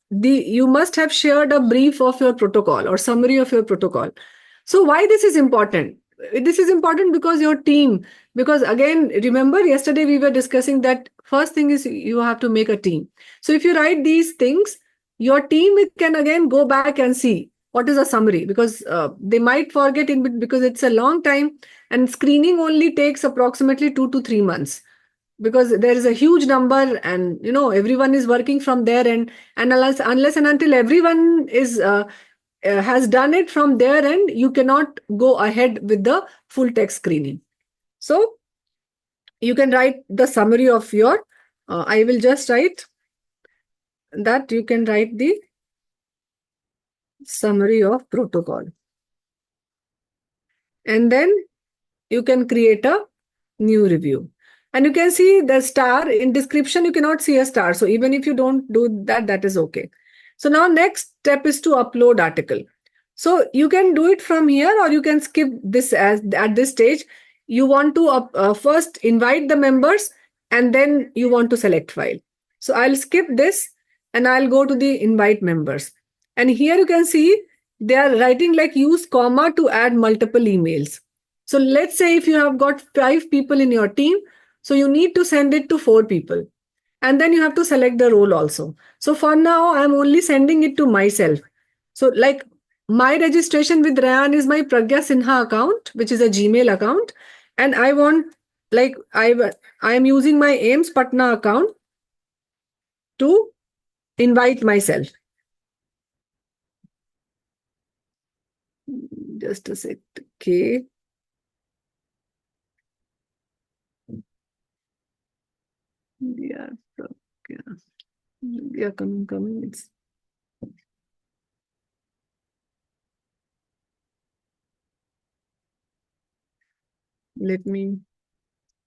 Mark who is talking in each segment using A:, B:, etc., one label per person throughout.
A: you must have shared a brief of your protocol or summary of your protocol. So why this is important? This is important because your team, because again, remember yesterday we were discussing that first thing is you have to make a team. So if you write these things, your team can again go back and see what is a summary, because they might forget it because it's a long time, and screening only takes approximately 2 to 3 months, because there is a huge number, and everyone is working from there, and unless and until everyone is has done it from their end, you cannot go ahead with the full text screening. So you can write the summary of your I will just write that you can write the summary of protocol, and then you can create a new review. And you can see the star in description. You cannot see a star, so even if you don't do that, that is okay. So now next step is to upload article. So you can do it from here, or you can skip this as at this stage. You want to first invite the members, and then you want to select file. So I'll skip this and I'll go to the invite members. And here you can see they are writing like use comma to add multiple emails. So let's say if you have got 5 people in your team, so you need to send it to 4 people. And then you have to select the role also. So for now, I'm only sending it to myself. So like my registration with Rayan is my Pragya Sinha account, which is a Gmail account. And I want, like, I am using my AIMS Patna account to invite myself. Just a sec. Okay. Yeah. Yeah, coming. It's let me.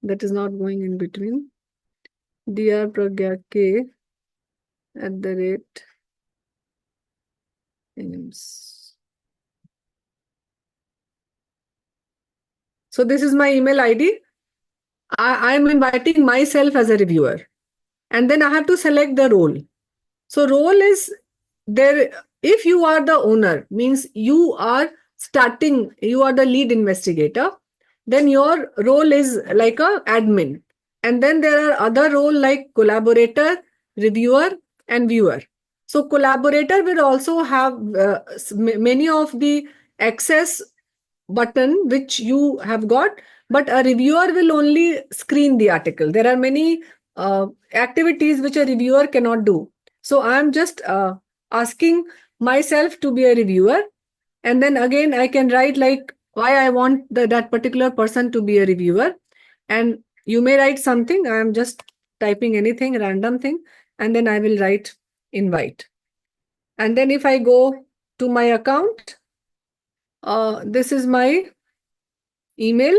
A: That is not going in between. Dr. Pragya K @AIMS. So this is my email ID. I am inviting myself as a reviewer. And then I have to select the role. So role is there. If you are the owner, means you are starting, you are the lead investigator, then your role is like a admin. And then there are other role like collaborator, reviewer, and viewer. So collaborator will also have many of the access button which you have got, but a reviewer will only screen the article. There are many activities which a reviewer cannot do. So I'm just asking myself to be a reviewer, and then again I can write like why I want that particular person to be a reviewer. And you may write something. I am just typing anything, random thing, and then I will write invite. And then if I go to my account, this is my email,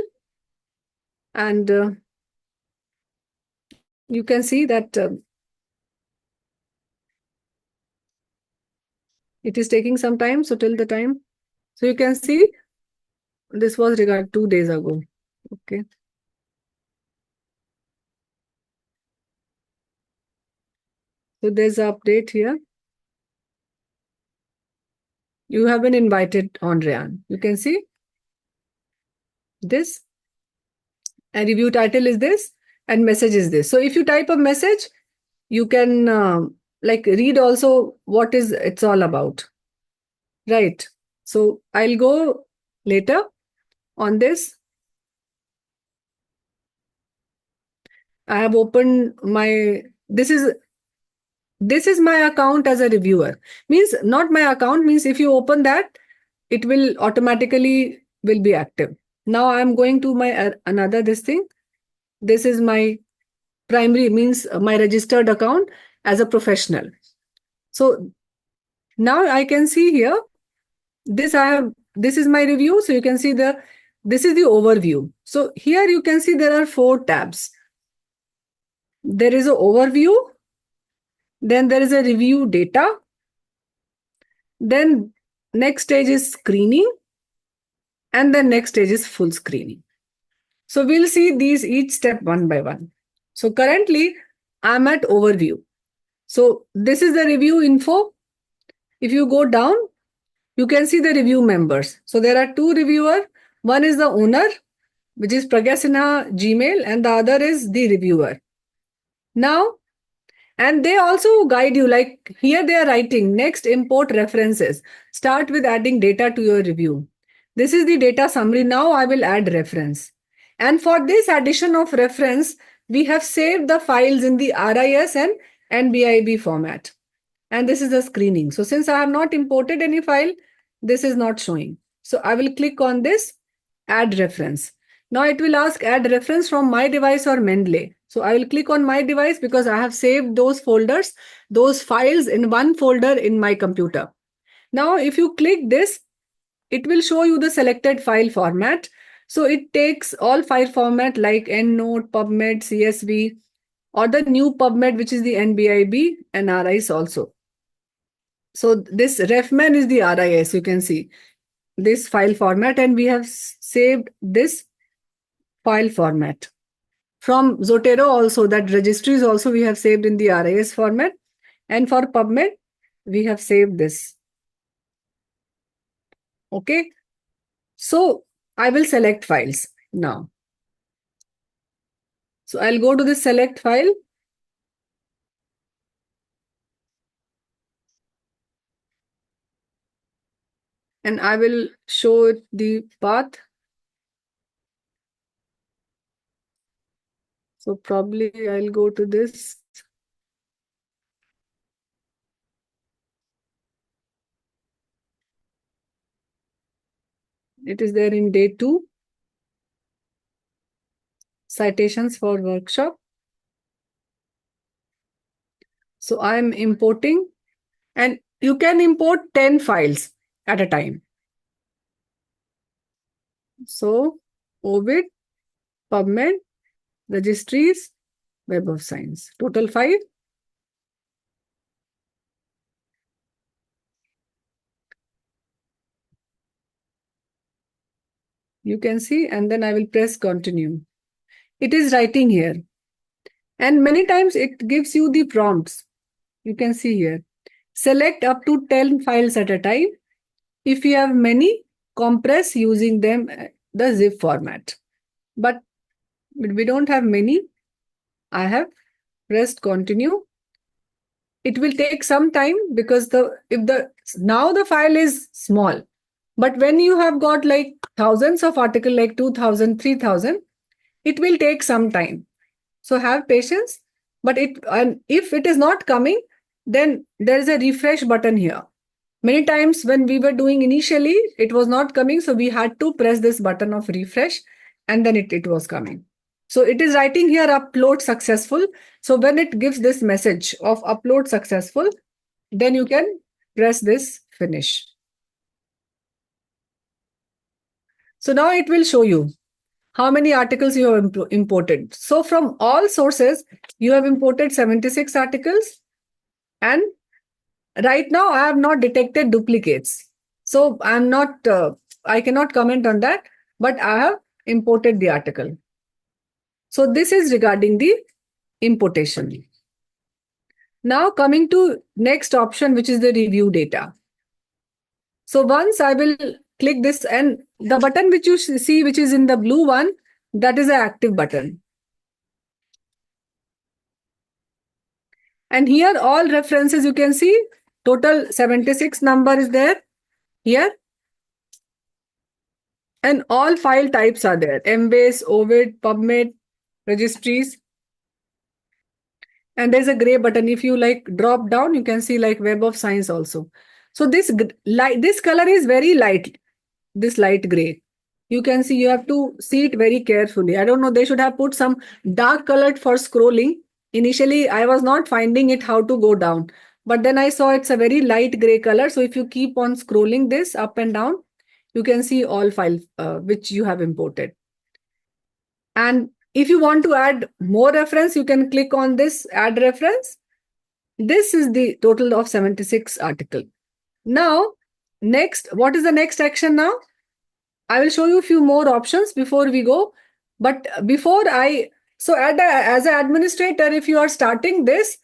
A: and you can see that it is taking some time. So till the time, so you can see this was regarding 2 days ago. Okay. So there's an update here. You have been invited on Rayan. You can see this, and review title is this, and message is this. So if you type a message, you can like read also what is it's all about, right? So I'll go later on this. I have opened my, this is my account as a reviewer. Means not my account, means if you open that, it will automatically will be active. Now I'm going to my another this thing. This is my primary, means my registered account as a professional. So now I can see here, this is my review. So you can see this is the overview. So here you can see there are 4 tabs. There is an overview, then there is a review data, then next stage is screening, and then next stage is full screening. So we'll see these each step one by one. So currently I'm at overview. So this is the review info. If you go down, you can see the review members. So there are two reviewers. One is the owner, which is Pragya Sinha Gmail, and the other is the reviewer. Now, and they also guide you, like here they are writing next import references. Start with adding data to your review. This is the data summary. Now I will add reference. And for this addition of reference, we have saved the files in the RIS and NBIB format. And this is the screening. So since I have not imported any file, this is not showing. So I will click on this add reference. Now it will ask add reference from my device or Mendeley. So I will click on my device because I have saved those folders, those files in one folder in my computer. Now if you click this, it will show you the selected file format. So it takes all file format like EndNote, PubMed, CSV, or the new PubMed, which is the NBIB and RIS also. So this refman is the RIS, you can see this file format, and we have saved this file format. From Zotero also, that registries also we have saved in the RIS format. And for PubMed, we have saved this. Okay. So I will select files now. So I'll go to the select file. And I will show it the path. So probably I'll go to this. It is there in day 2. Citations for workshop. So I'm importing, and you can import 10 files at a time. So Ovid, PubMed, registries, Web of Science. Total 5. You can see, and then I will press continue. It is writing here. And many times it gives you the prompts. You can see here. Select up to 10 files at a time. If you have many, compress using them the zip format. But we don't have many. I have pressed continue. It will take some time because now the file is small. But when you have got like thousands of articles, like 2000, 3000, it will take some time. So have patience. But if it is not coming, then there is a refresh button here. Many times when we were doing initially, it was not coming. So we had to press this button of refresh, and then it was coming. So it is writing here upload successful. So when it gives this message of upload successful, then you can press this finish. So now it will show you how many articles you have imported. So from all sources, you have imported 76 articles. And right now, I have not detected duplicates. So I cannot comment on that, but I have imported the article. So this is regarding the importation. Now coming to next option, which is the review data. So once I will click this, and the button which you see, which is in the blue one, that is an active button. And here all references you can see, total 76 number is there here. And all file types are there: Embase, Ovid, PubMed, registries. And there's a gray button. If you like drop down, you can see like Web of Science also. So this color is very light, this light gray. You can see, you have to see it very carefully. I don't know, they should have put some dark colored for scrolling. Initially, I was not finding it how to go down. But then I saw it's a very light gray color. So if you keep on scrolling this up and down, you can see all files which you have imported. And if you want to add more reference, you can click on this add reference. This is the total of 76 article. Now, next, what is the next action now? I will show you a few more options before we go. But as an administrator, if you are starting this,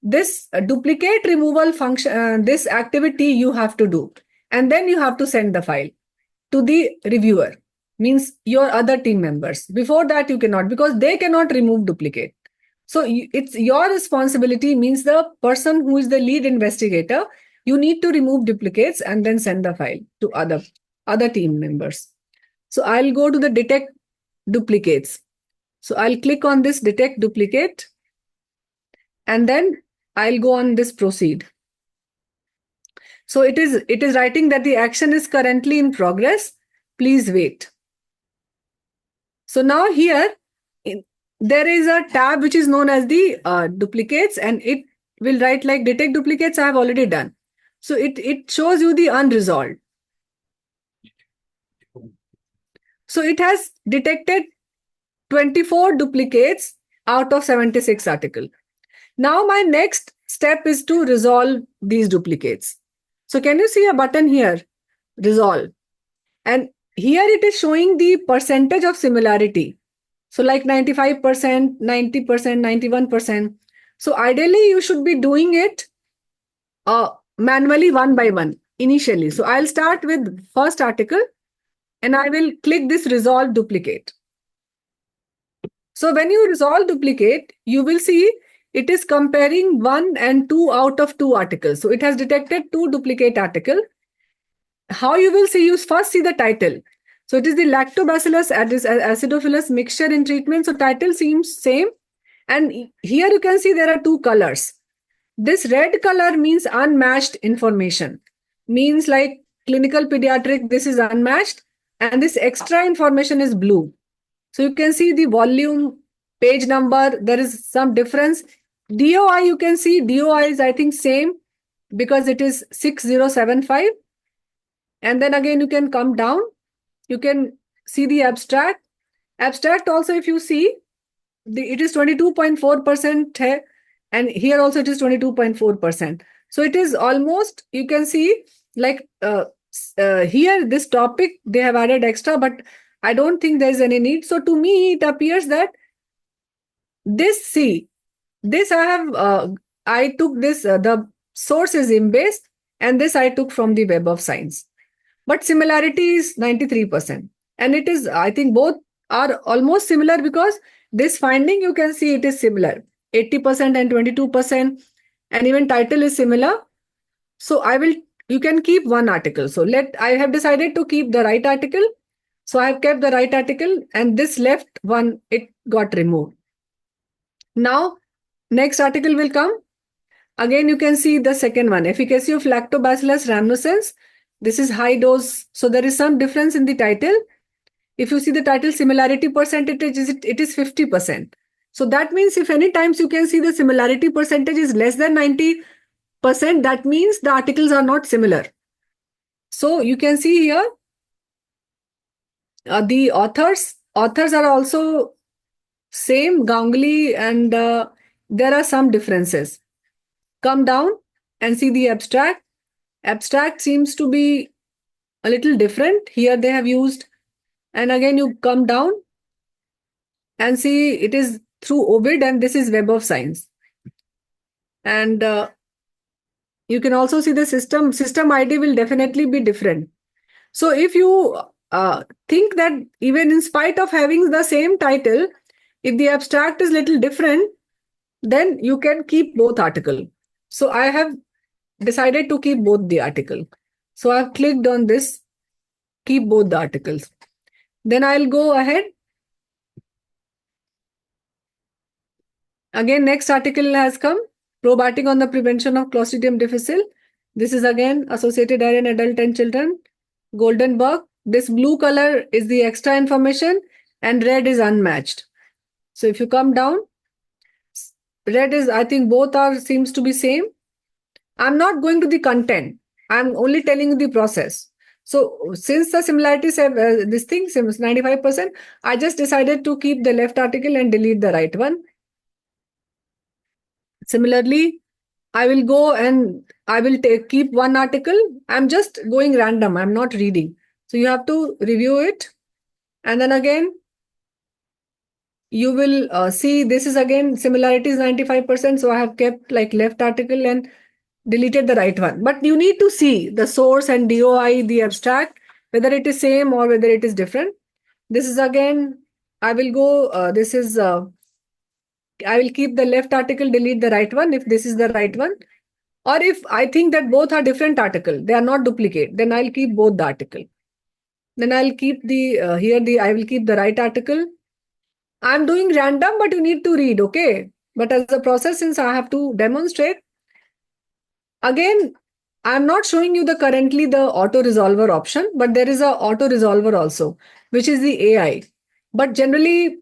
A: this duplicate removal function, this activity you have to do. And then you have to send the file to the reviewer, means your other team members. Before that, you cannot, because they cannot remove duplicate. So it's your responsibility, means the person who is the lead investigator, you need to remove duplicates and then send the file to other team members. So I'll go to the detect duplicates. So I'll click on this detect duplicate, and then I'll go on this proceed. So it is writing that the action is currently in progress. Please wait. So now here there is a tab which is known as the duplicates, and it will write like detect duplicates I have already done. So it shows you the unresolved. So it has detected 24 duplicates out of 76 articles. Now my next step is to resolve these duplicates. So can you see a button here, resolve? And here it is showing the percentage of similarity. So like 95%, 90%, 91%. So ideally you should be doing it manually one by one initially. So I'll start with first article and I will click this resolve duplicate. So when you resolve duplicate, you will see it is comparing 1 and 2 out of 2 articles. So it has detected 2 duplicate articles. How you will see, you first see the title. So it is the lactobacillus acidophilus mixture in treatment. So title seems same. And here you can see there are 2 colors. This red color means unmatched information. Means like clinical pediatric, this is unmatched. And this extra information is blue. So you can see the volume, page number, there is some difference. DOI, you can see DOI is I think same because it is 6075. And then again, you can come down. You can see the abstract. Abstract also, if you see, it is 22.4% here, and here also it is 22.4%. So it is almost, you can see, like here, this topic, they have added extra, but I don't think there is any need. So to me, it appears that this I took this, the source is IMBASE, and this I took from the Web of Science. But similarity is 93%. And it is, I think both are almost similar because this finding, you can see it is similar, 80% and 22%, and even title is similar. So you can keep one article. So I have decided to keep the right article. So I have kept the right article, and this left one, it got removed. Now, next article will come. Again, you can see the second one, efficacy of lactobacillus rhamnosus. This is high dose. So there is some difference in the title. If you see the title similarity percentage, it is 50%. So that means if any times you can see the similarity percentage is less than 90%, that means the articles are not similar. So you can see here, the authors are also same, Ganguly, and there are some differences. Come down and see the abstract. Abstract seems to be a little different. Here they have used, and again you come down and see it is through Ovid, and this is Web of Science. And you can also see the system ID will definitely be different. So if you think that even in spite of having the same title, if the abstract is little different, then you can keep both article. So I have decided to keep both the article. So I've clicked on this, keep both the articles. Then I'll go ahead. Again, next article has come, probiotic on the prevention of Clostridium difficile. This is again associated area in adult and children. Goldenberg. This blue color is the extra information and red is unmatched. So if you come down, red is, I think both are seems to be same. I'm not going to the content. I'm only telling you the process. So since the similarities have this thing seems 95%, I just decided to keep the left article and delete the right one. Similarly, I will go and I will keep one article. I'm just going random. I'm not reading. So you have to review it. And then again, you will see this is again similarity is 95%. So I have kept like left article and deleted the right one. But you need to see the source and DOI, the abstract, whether it is same or whether it is different. This is again, I will go, I will keep the left article, delete the right one if this is the right one. Or if I think that both are different article, they are not duplicate, then I'll keep both the article. Then I'll keep the, I will keep the right article. I'm doing random, but you need to read, okay? But as a process, since I have to demonstrate, again, I'm not showing you currently the auto resolver option, but there is a auto resolver also, which is the AI. But generally,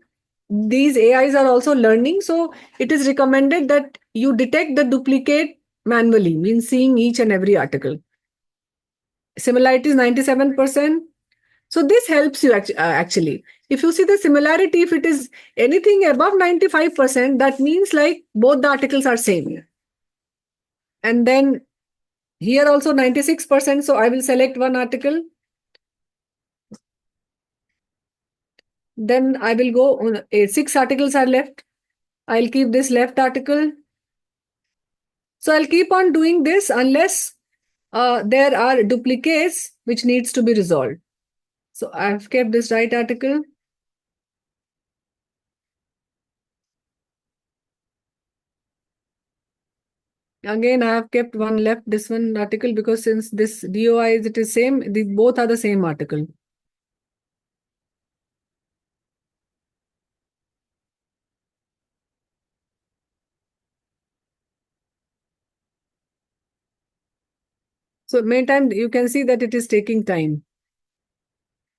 A: these AIs are also learning. So it is recommended that you detect the duplicate manually, means seeing each and every article. Similarity is 97%. So this helps you actually. If you see the similarity, if it is anything above 95%, that means like both the articles are same. And then here also 96%. So I will select one article. Then I will go on 6 articles are left. I'll keep this left article. So I'll keep on doing this unless there are duplicates which needs to be resolved. So I've kept this right article. Again, I have kept one left, this one article, because since this DOI is it is same, both are the same article. So many times you can see that it is taking time.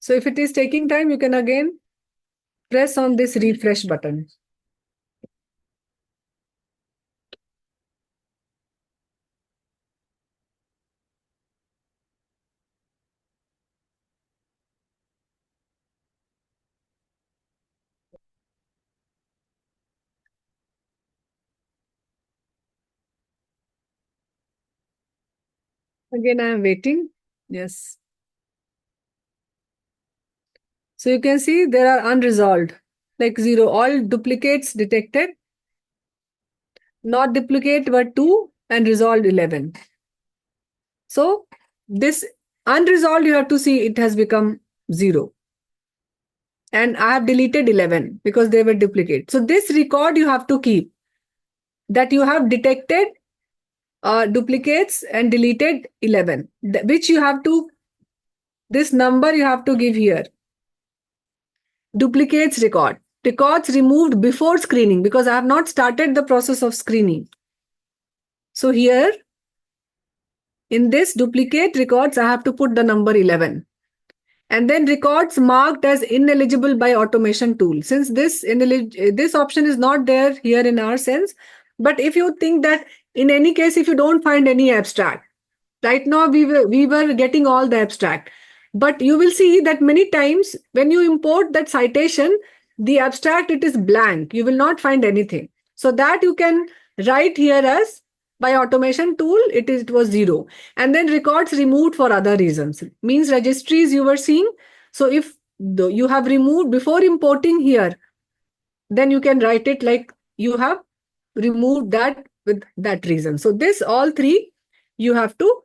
A: So if it is taking time, you can again press on this refresh button. Again, I am waiting. Yes. So you can see there are unresolved, like 0. All duplicates detected. Not duplicate were 2 and resolved 11. So this unresolved, you have to see it has become 0. And I have deleted 11 because they were duplicate. So this record you have to keep, that you have detected duplicates and deleted 11, which you have to, this number you have to give here. Duplicates record. Records removed before screening, because I have not started the process of screening. So here, in this duplicate records, I have to put the number 11. And then records marked as ineligible by automation tool. Since this option is not there here in our sense, but if you think that in any case, if you don't find any abstract, right now we were getting all the abstract, but you will see that many times when you import that citation, the abstract, it is blank. You will not find anything. So that you can write here as by automation tool, it was 0. And then records removed for other reasons, means registries you were seeing. So if you have removed before importing here, then you can write it like you have removed that with that reason. So this all 3 you have to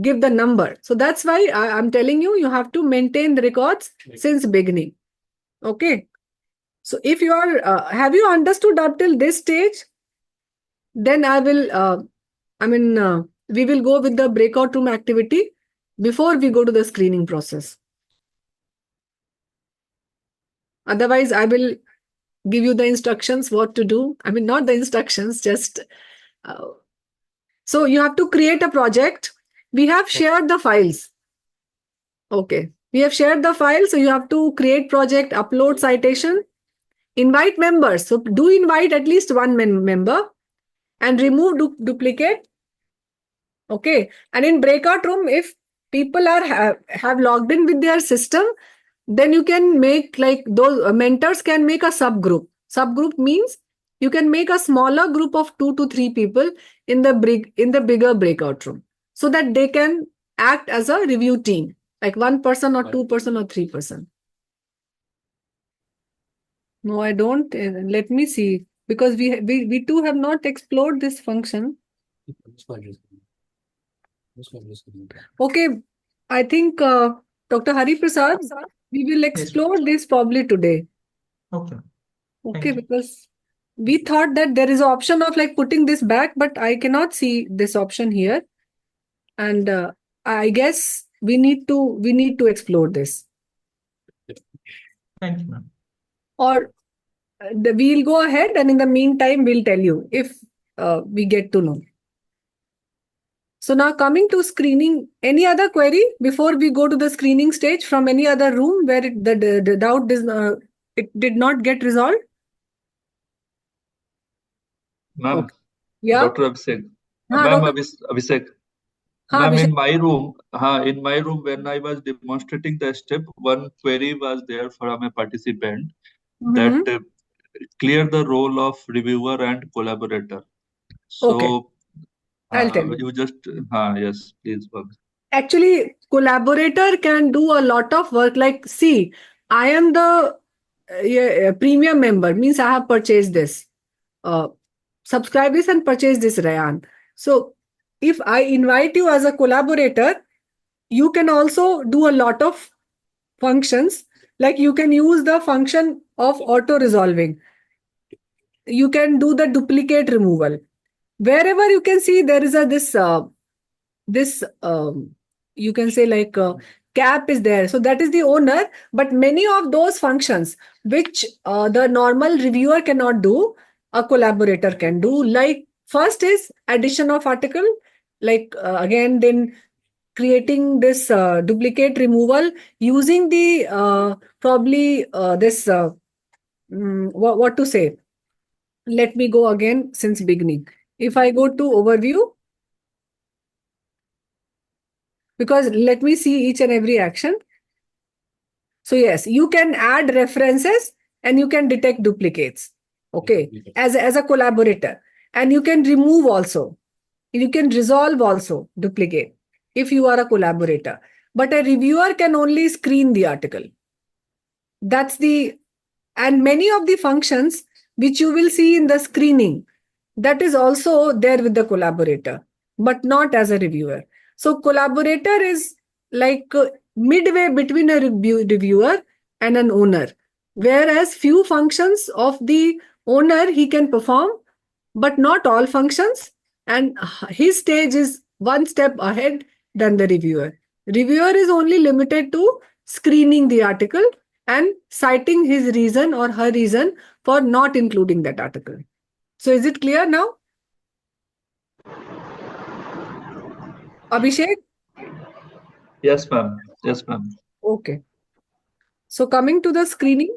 A: give the number. So that's why I'm telling you, you have to maintain the records since beginning. Okay. So if you are, have you understood up till this stage? Then I will, we will go with the breakout room activity before we go to the screening process. Otherwise, I will give you the instructions what to do. I mean, not the instructions, just. So you have to create a project. We have shared the files. Okay. We have shared the file. So you have to create project, upload citation, invite members. So do invite at least one member and remove duplicate. Okay. And in breakout room, if people are have logged in with their system, then you can make like those mentors can make a subgroup. Subgroup means you can make a smaller group of 2 to 3 people in the bigger breakout room, so that they can act as a review team, like 1 person or 2 person or 3 person. No, I don't. Let me see. Because we too have not explored this function. Okay, I think Dr. Hari Prasad, we will explore this probably today.
B: Okay.
A: Okay, because we thought that there is an option of like putting this back, but I cannot see this option here. And I guess we need to explore this.
B: Thank you, ma'am.
A: Or we'll go ahead, and in the meantime, we'll tell you if we get to know. So now coming to screening, any other query before we go to the screening stage from any other room where the doubt it did not get resolved?
C: Ma'am,
A: Okay. Yeah.
C: Dr. Abhishek.
A: Haan,
C: Ma'am,
A: Dr.
C: Abhishek.
A: Haan,
C: Ma'am,
A: Abhishek.
C: in my room, when I was demonstrating the step, one query was there from a participant that
A: Mhm.
C: clear the role of reviewer and collaborator.
A: Okay,
C: So,
A: I'll tell you.
C: you just, yes, please.
A: Actually, collaborator can do a lot of work. Like, see, I am the premium member, means I have purchased this. Subscribe this and purchase this, Rayan. So, if I invite you as a collaborator, you can also do a lot of functions. Like, you can use the function of auto resolving. You can do the duplicate removal. Wherever you can see there is a this you can say like cap is there, so that is the owner, but many of those functions which the normal reviewer cannot do, a collaborator can do. Like, first is addition of article, like again then creating this duplicate removal using the probably this what to say. Let me go again since beginning. If I go to overview, because let me see each and every action. So yes, you can add references and you can detect duplicates. Okay, as a collaborator, and you can remove also. You can resolve also duplicate if you are a collaborator. But a reviewer can only screen the article. That's the and many of the functions which you will see in the screening, that is also there with the collaborator, but not as a reviewer. So collaborator is like midway between a reviewer and an owner, whereas few functions of the owner he can perform, but not all functions, and his stage is one step ahead than the reviewer. Reviewer is only limited to screening the article and citing his reason or her reason for not including that article. So is it clear now? Abhishek?
C: Yes, ma'am. Yes, ma'am.
A: Okay. So coming to the screening.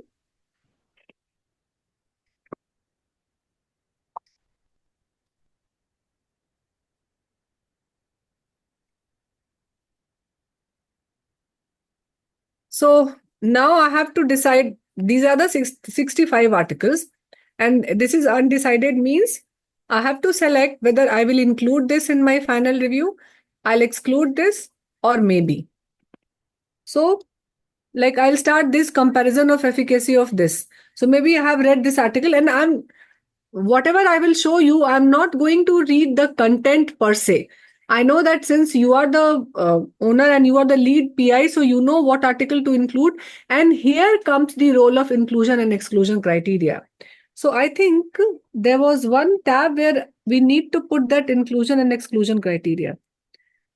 A: So now I have to decide, these are the 65 articles, and this is undecided means I have to select whether I will include this in my final review, I'll exclude this, or maybe. So like I'll start this comparison of efficacy of this. So maybe I have read this article and whatever I will show you, I'm not going to read the content per se. I know that since you are the owner and you are the lead PI, so you know what article to include. And here comes the role of inclusion and exclusion criteria. So I think there was one tab where we need to put that inclusion and exclusion criteria.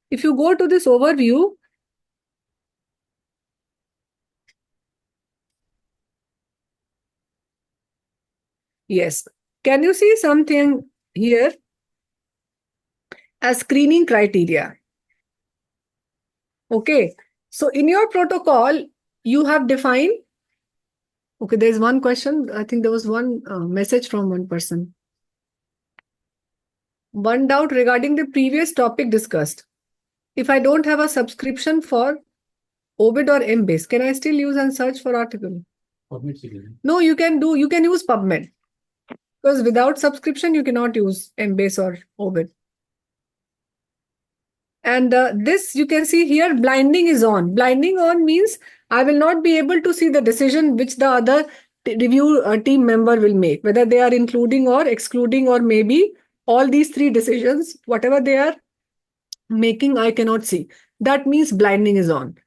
A: If you go to this overview, yes, can you see something here as screening criteria? Okay, so in your protocol, you have defined. Okay, there's one question. I think there was one message from one person. One doubt regarding the previous topic discussed. If I don't have a subscription for Ovid or Embase, can I still use and search for article? No, you can use PubMed. Because without subscription, you cannot use Embase or Ovid. And this you can see here, blinding is on. Blinding on means I will not be able to see the decision which the other review team member will make, whether they are including or excluding, or maybe all these three decisions, whatever they are making, I cannot see. That means blinding is on.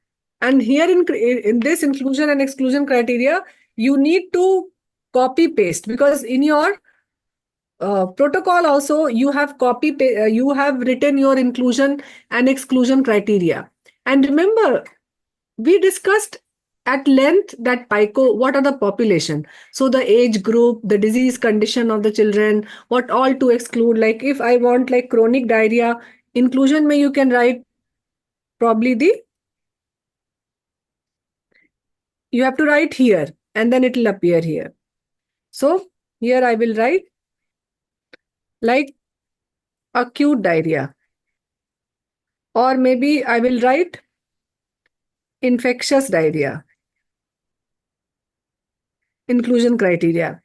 A: And here in this inclusion and exclusion criteria, you need to copy paste, because in your protocol also you have written your inclusion and exclusion criteria. And remember, we discussed at length that PICO, what are the population? So the age group, the disease condition of the children, what all to exclude. Like if I want like chronic diarrhea, inclusion may you can write probably you have to write here and then it will appear here. So here I will write like acute diarrhea, or maybe I will write infectious diarrhea, inclusion criteria.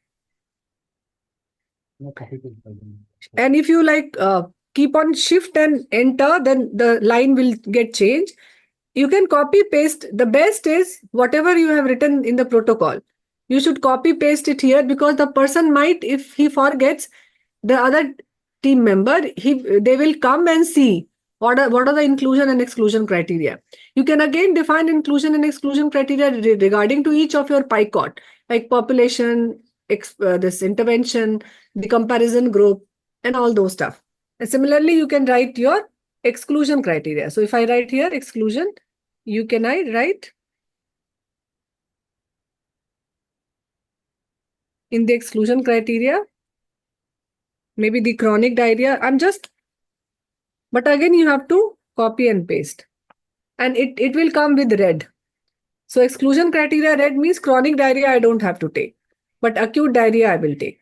A: And if you like keep on shift and enter, then the line will get changed. You can copy paste. The best is whatever you have written in the protocol, you should copy paste it here, because the person might, if he forgets, the other team member, they will come and see what are the inclusion and exclusion criteria. You can again define inclusion and exclusion criteria regarding to each of your PICOT, like population, this intervention, the comparison group, and all those stuff. And similarly, you can write your exclusion criteria. So if I write here exclusion, I write in the exclusion criteria, maybe the chronic diarrhea. But again, you have to copy and paste. And it will come with red. So exclusion criteria red means chronic diarrhea I don't have to take, but acute diarrhea I will take.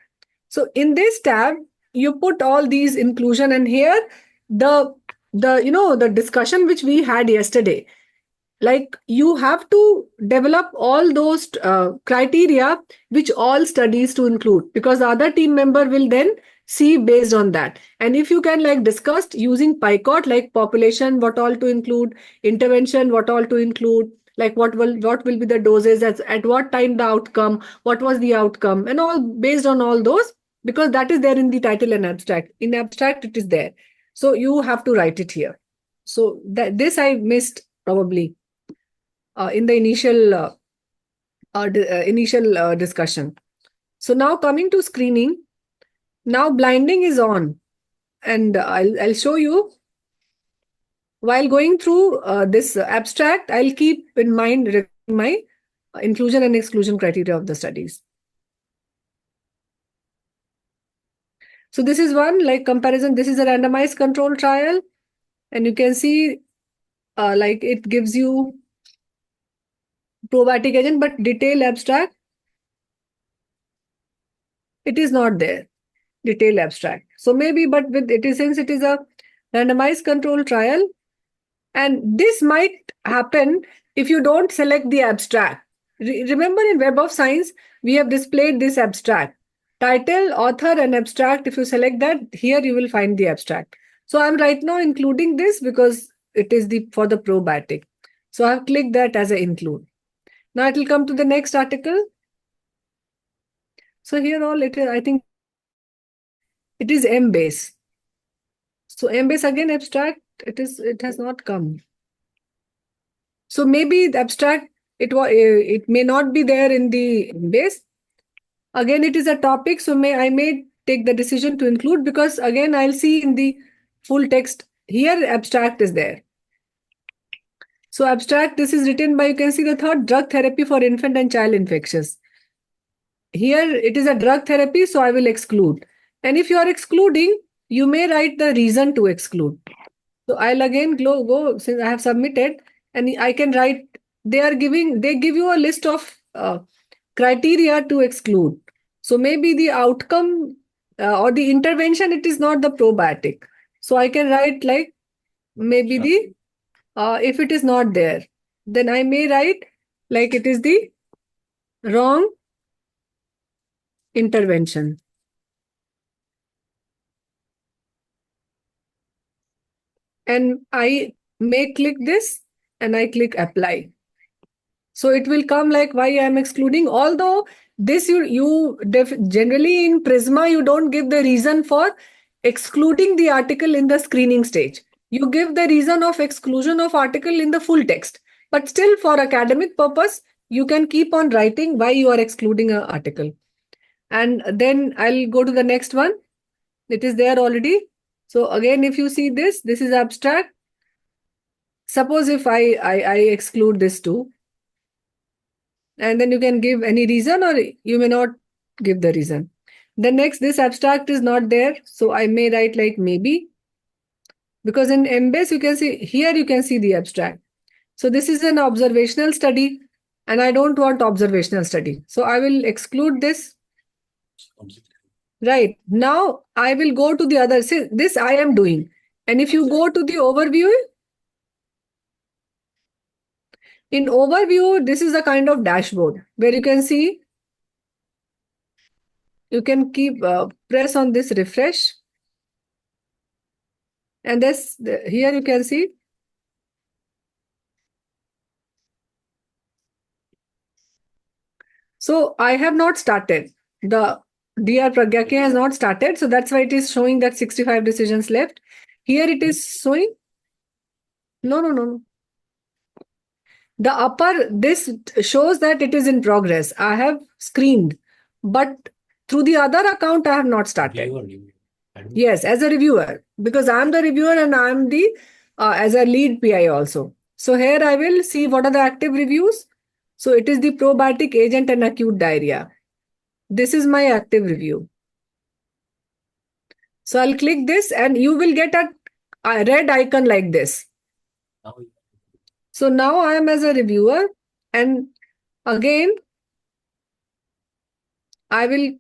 A: So in this tab, you put all these inclusion, and here the discussion which we had yesterday, like you have to develop all those criteria which all studies to include, because the other team member will then see based on that. And if you can like discuss using PICOT, like population, what all to include, intervention, what all to include, like what will be the doses, at what time the outcome, what was the outcome, and all based on all those, because that is there in the title and abstract. In abstract it is there, so you have to write it here. So that this I missed probably in the initial discussion. So now coming to screening, now blinding is on, and I'll show you. While going through this abstract, I'll keep in mind my inclusion and exclusion criteria of the studies. So this is one like comparison. This is a randomized control trial, and you can see like it gives you probiotic agent, but detailed abstract, it is not there. Detailed abstract. So maybe, but with it is, since it is a randomized control trial, and this might happen if you don't select the abstract. Remember in Web of Science, we have displayed this abstract. Title, author, and abstract. If you select that, here you will find the abstract. So I'm right now including this because it is for the probiotic. So I've clicked that as a include. Now it will come to the next article. So here all it is, I think it is M-base. So M-base again abstract, it has not come. So maybe the abstract, it may not be there in the base. Again, it is a topic, so I may take the decision to include, because again I'll see in the full text here abstract is there. So abstract, this is written by, you can see the third, drug therapy for infant and child infections. Here it is a drug therapy, so I will exclude. And if you are excluding, you may write the reason to exclude. So I'll again go since I have submitted, and I can write, they give you a list of criteria to exclude. So maybe the outcome or the intervention, it is not the probiotic. So I can write like maybe if it is not there, then I may write like it is the wrong intervention. And I may click this and I click apply. So it will come like why I am excluding, although this generally in Prisma, you don't give the reason for excluding the article in the screening stage. You give the reason of exclusion of article in the full text. But still, for academic purpose, you can keep on writing why you are excluding an article. And then I'll go to the next one. It is there already. So again, if you see this is abstract. Suppose if I exclude this too, and then you can give any reason or you may not give the reason. The next, this abstract is not there. So I may write like maybe, because in Embase, you can see here, you can see the abstract. So this is an observational study and I don't want observational study. So I will exclude this. Right. Now I will go to the other. See, this I am doing. And if you go to the overview, in overview, this is a kind of dashboard where you can see, you can keep press on this refresh. And this here you can see. So I have not started. The DR Pragya K has not started. So that's why it is showing that 65 decisions left. Here it is showing. No. The upper, this shows that it is in progress. I have screened, but through the other account, I have not started. Yes, as a reviewer, because I'm the reviewer and I'm the as a lead PI also. So here I will see what are the active reviews. So it is the probiotic agent and acute diarrhea. This is my active review. So I'll click this and you will get a red icon like this. So now I am as a reviewer, and again, I will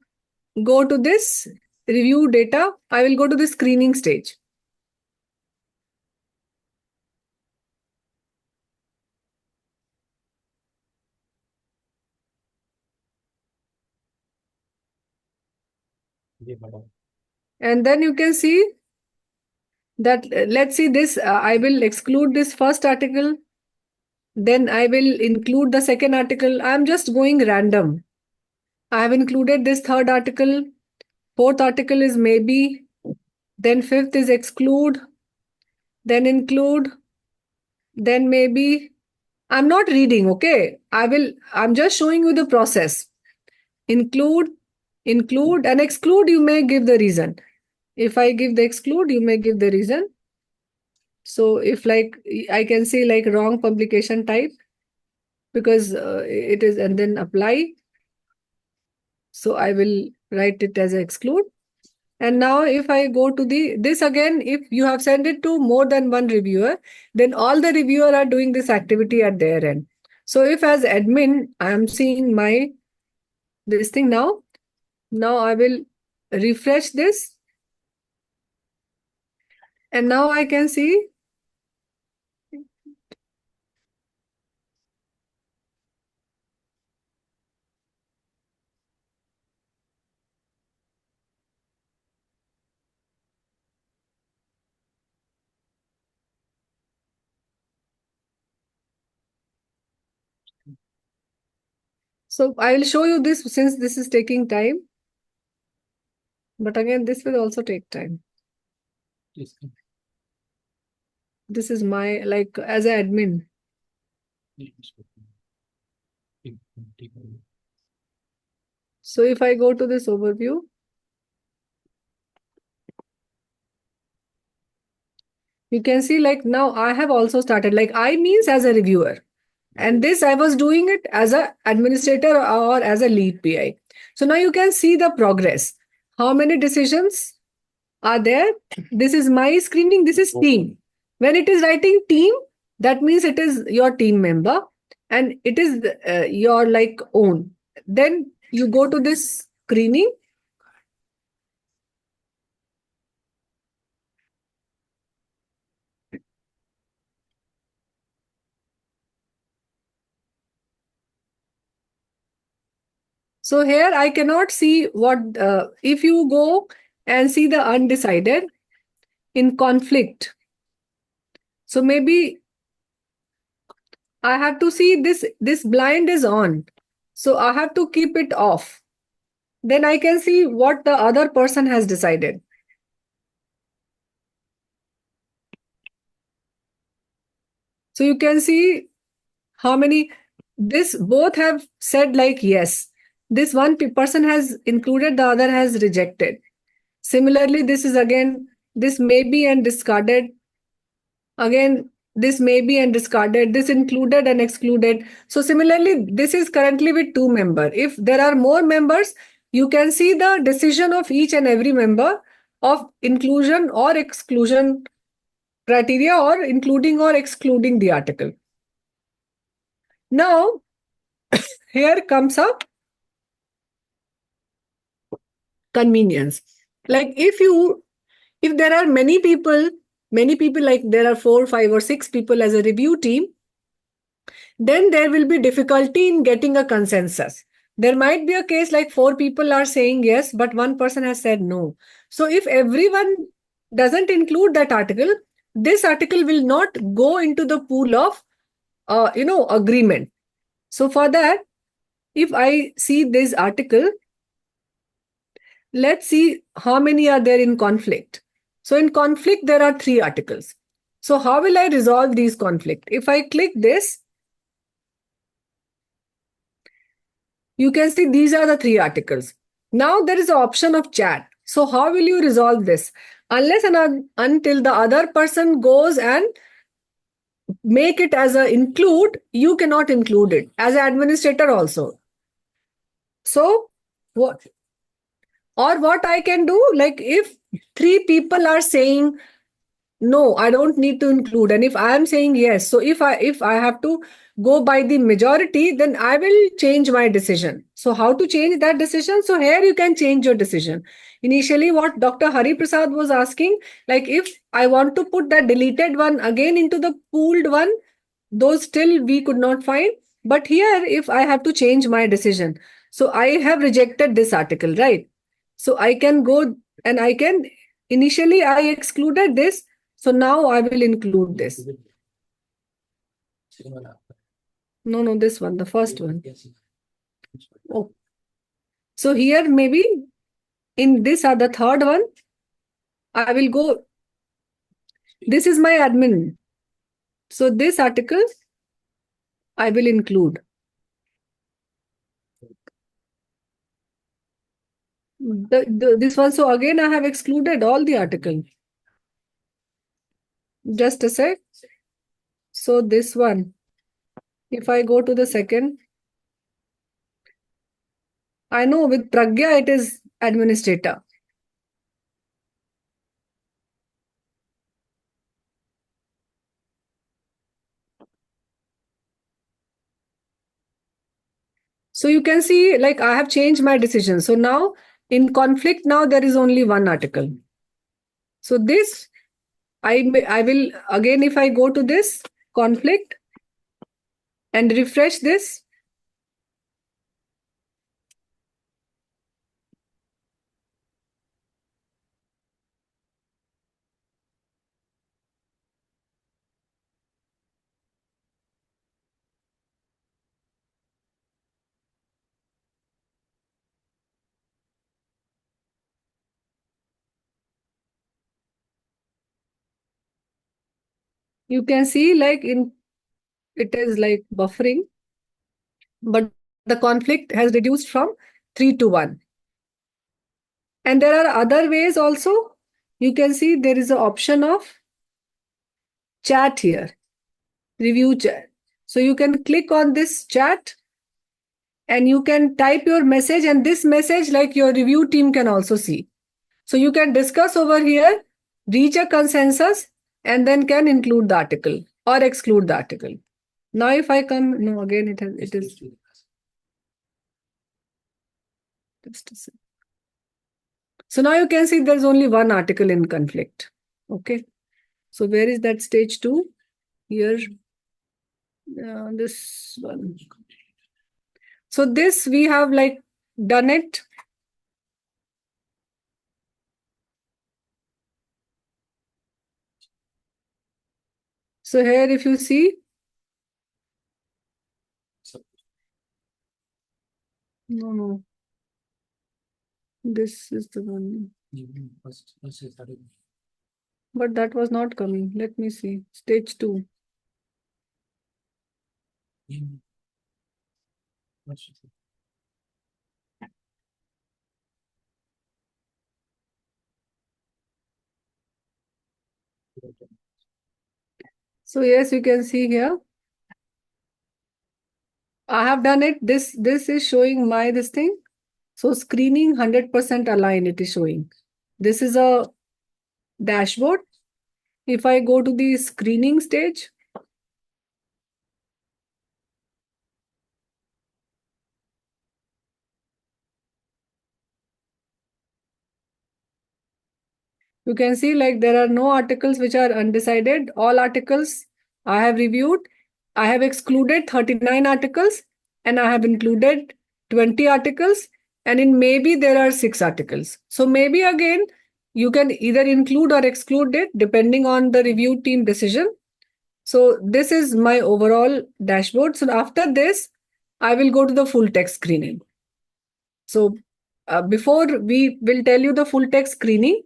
A: go to this review data. I will go to the screening stage. And then you can see that, let's see this, I will exclude this first article. Then I will include the second article. I'm just going random. I have included this third article. Fourth article is maybe. Then fifth is exclude. Then include. Then maybe. I'm not reading, okay? I'm just showing you the process. Include, and exclude, you may give the reason. If I give the exclude, you may give the reason. So if like, I can say like wrong publication type, because it is, and then apply. So I will write it as exclude. And now if I go to this again, if you have sent it to more than one reviewer, then all the reviewer are doing this activity at their end. So if as admin, I am seeing this thing now I will refresh this. And now I can see. So I will show you this since this is taking time. But again, this will also take time. This is my, like, as an admin. So if I go to this overview, you can see like now I have also started, like I means as a reviewer. And this I was doing it as an administrator or as a lead PI. So now you can see the progress. How many decisions are there? This is my screening. This is team. When it is writing team, that means it is your team member and it is your like own. Then you go to this screening. So here I cannot see what, if you go and see the undecided in conflict. So maybe I have to see this blind is on. So I have to keep it off. Then I can see what the other person has decided. So you can see how many, this both have said like yes. This one person has included, the other has rejected. Similarly, this is again, this may be and discarded. Again, this may be and discarded, this included and excluded. So similarly, this is currently with 2 members. If there are more members, you can see the decision of each and every member of inclusion or exclusion criteria, or including or excluding the article. Now, here comes up convenience. Like if there are many people, like there are 4, 5, or 6 people as a review team, then there will be difficulty in getting a consensus. There might be a case like 4 people are saying yes, but one person has said no. So if everyone doesn't include that article, this article will not go into the pool of agreement. So for that, if I see this article, let's see how many are there in conflict. So in conflict, there are 3 articles. So how will I resolve these conflict? If I click this, you can see these are the 3 articles. Now there is an option of chat. So how will you resolve this? Unless and until the other person goes and make it as a include, you cannot include it as an administrator also. So what I can do, like if 3 people are saying no, I don't need to include, and if I am saying yes, so if I have to go by the majority, then I will change my decision. So how to change that decision? So here you can change your decision. Initially what Dr. Hari Prasad was asking, like if I want to put that deleted one again into the pooled one, those still we could not find. But here if I have to change my decision, so I have rejected this article, right? So I can go and I can, initially I excluded this, so now I will include this. No, this one, the first one. Oh. So here maybe in this are the third one, I will go, this is my admin. So this article I will include. This one, so again I have excluded all the article. Just a sec. So this one, if I go to the second, I know with Pragya it is administrator. So you can see like I have changed my decision. So now in conflict, now there is only one article. So this I will again, if I go to this conflict and refresh this, you can see like it is like buffering, but the conflict has reduced from 3 to 1. And there are other ways also. You can see there is an option of chat here, review chat. So you can click on this chat and you can type your message, and this message like your review team can also see. So you can discuss over here, reach a consensus, and then can include the article or exclude the article. Now if I come, no, again it is just a sec. So now you can see there's only one article in conflict. Okay. So where is that stage 2? Here, this one. So this we have like done it. So here if you see, No, no. This is the one. But that was not coming. Let me see. Stage 2. So yes, you can see here. I have done it. This is showing my this thing. So screening 100% aligned, it is showing. This is a dashboard. If I go to the screening stage, you can see like there are no articles which are undecided. All articles I have reviewed. I have excluded 39 articles and I have included 20 articles. And in maybe there are 6 articles. So maybe again, you can either include or exclude it depending on the review team decision. So this is my overall dashboard. So after this, I will go to the full text screening. So before we will tell you the full text screening,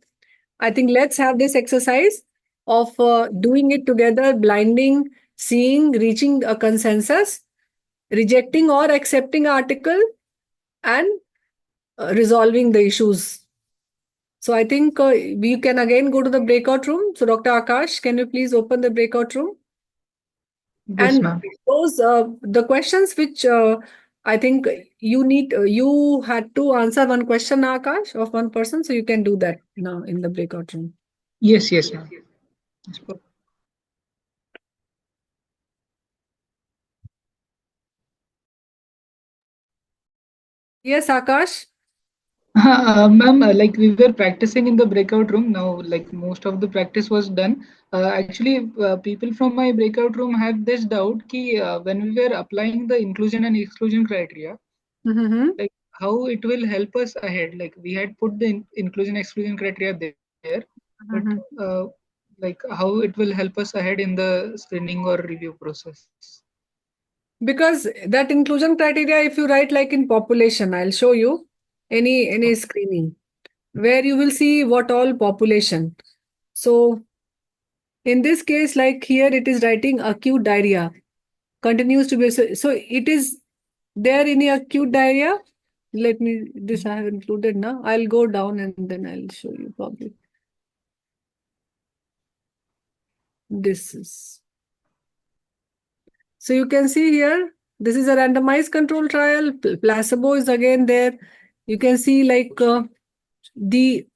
A: I think let's have this exercise of doing it together, blinding, seeing, reaching a consensus, rejecting or accepting article, and resolving the issues. So I think we can again go to the breakout room. So Dr. Akash, can you please open the breakout room?
B: Yes,
A: And
B: ma'am.
A: those the questions which I think you had to answer one question, Akash, of one person, so you can do that now in the breakout room.
B: Yes, yes, ma'am. Yes,
A: Yes, Akash.
B: Ma'am, like we were practicing in the breakout room now, like most of the practice was done. Actually, people from my breakout room had this doubt ki when we were applying the inclusion and exclusion criteria,
A: Mm-hmm.
B: like how it will help us ahead. Like we had put the inclusion exclusion criteria there, but
A: Mm-hmm.
B: like how it will help us ahead in the screening or review process.
A: Because that inclusion criteria, if you write like in population, I'll show you any screening where you will see what all population. So in this case, like here, it is writing acute diarrhea continues to be so it is there in a acute diarrhea. Let me this I have included now. I'll go down and then I'll show you probably. This is so you can see here. This is a randomized control trial. Placebo is again there. You can see like the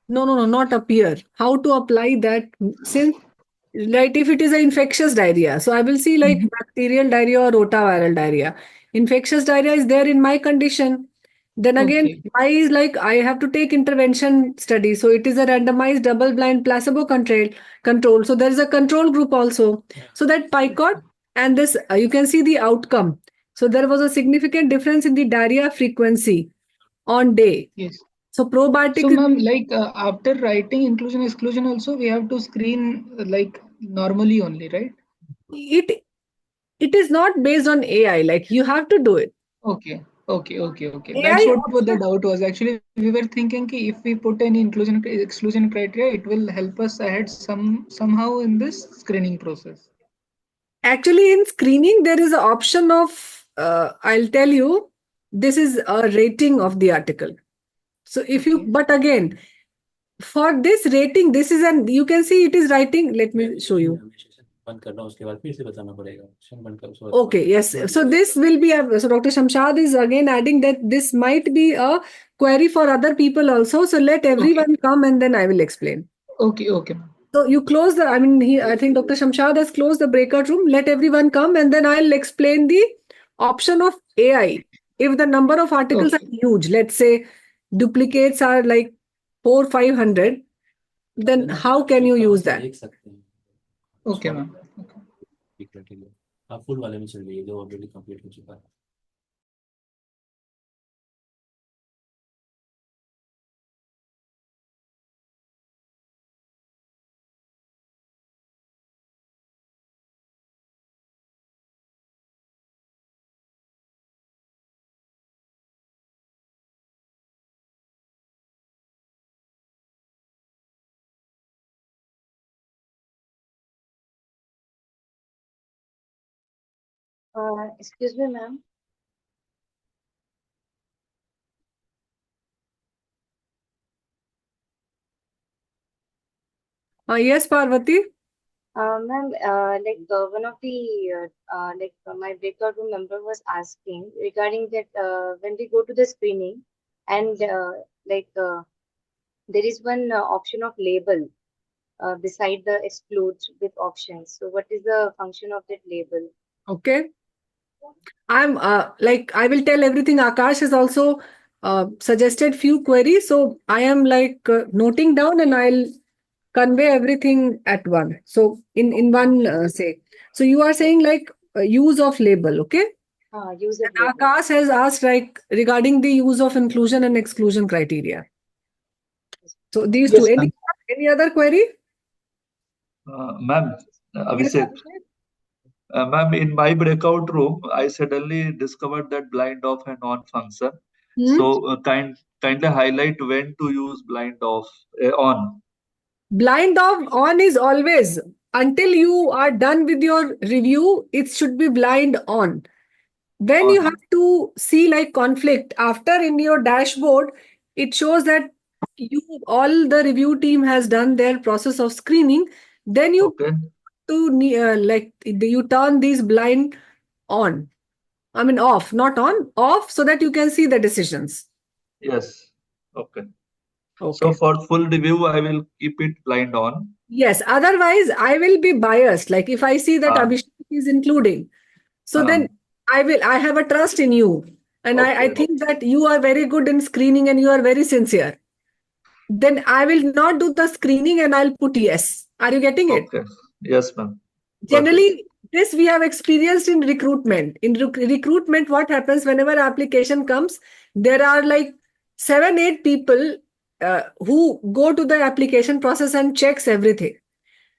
A: no, not appear. How to apply that since right if it is an infectious diarrhea. So I will see like
B: Mhm.
A: bacterial diarrhea or rotaviral diarrhea. Infectious diarrhea is there in my condition. Then again,
B: Okay.
A: my is like I have to take intervention study. So it is a randomized double-blind placebo control. So there is a control group also. So that PICOT and this you can see the outcome. So there was a significant difference in the diarrhea frequency on day.
B: Yes.
A: So
B: So,
A: probiotics is
B: ma'am, like after writing inclusion exclusion, also we have to screen like normally only, right?
A: it it is not based on AI. Like you have to do it.
B: Okay. That's
A: AI
B: what the
A: option.
B: doubt was. Actually, we were thinking ki if we put any inclusion exclusion criteria, it will help us ahead somehow in this screening process.
A: Actually, in screening, there is an option of, I'll tell you, this is a rating of the article. So if you,
B: Okay.
A: but again, for this rating, this is an, you can see it is writing. Let me show you. Okay, yes. So this will be a, so Dr. Shamshad is again adding that this might be a query for other people also. So let
B: Okay.
A: everyone come and then I will explain.
B: Okay, ma'am.
A: So you close the, I mean, I think Dr. Shamshad has closed the breakout room. Let everyone come and then I'll explain the option of AI. If the number of articles are
B: Okay.
A: huge, let's say duplicates are like 500, then how can you use that?
B: Okay, ma'am. Okay.
D: Excuse me, ma'am.
A: Yes, Parvati.
D: Ma'am, one of the my breakout room member was asking regarding that when we go to the screening and there is one option of label beside the excludes with options. So what is the function of that label?
A: Okay. I'm I will tell everything. Akash has also suggested few queries. So I am noting down and I'll convey everything at one. So in one say. So you are saying use of label, okay?
D: Use of
A: And
D: label.
A: Akash has asked regarding the use of inclusion and exclusion criteria. So these
B: Yes,
A: two.
B: ma'am.
A: Any other query?
C: Ma'am,
A: Yes,
C: Abhishek,
A: Abhishek?
C: ma'am, in my breakout room, I suddenly discovered that blind off and on function.
A: Hmm?
C: So, kindly highlight when to use blind off on.
A: Blind off on is always until you are done with your review, it should be blind on. Then you
C: On.
A: have to see conflict. After in your dashboard, it shows that you all the review team has done their process of screening. Then you
C: Okay.
A: you turn these blind on. I mean off, not on, off so that you can see the decisions.
C: Yes. Okay. So
A: Okay.
C: for full review, I will keep it blind on.
A: Yes. Otherwise, I will be biased. Like if I see that
C: Ah,
A: Abhishek is including, so
C: ah,
A: then I have a trust in you. And I
C: okay.
A: think that you are very good in screening and you are very sincere. Then I will not do the screening and I'll put yes. Are you getting it?
C: Okay. Yes, ma'am. Got it.
A: Generally, this we have experienced in recruitment. In recruitment, what happens whenever application comes, there are like 7, 8 people who go to the application process and checks everything.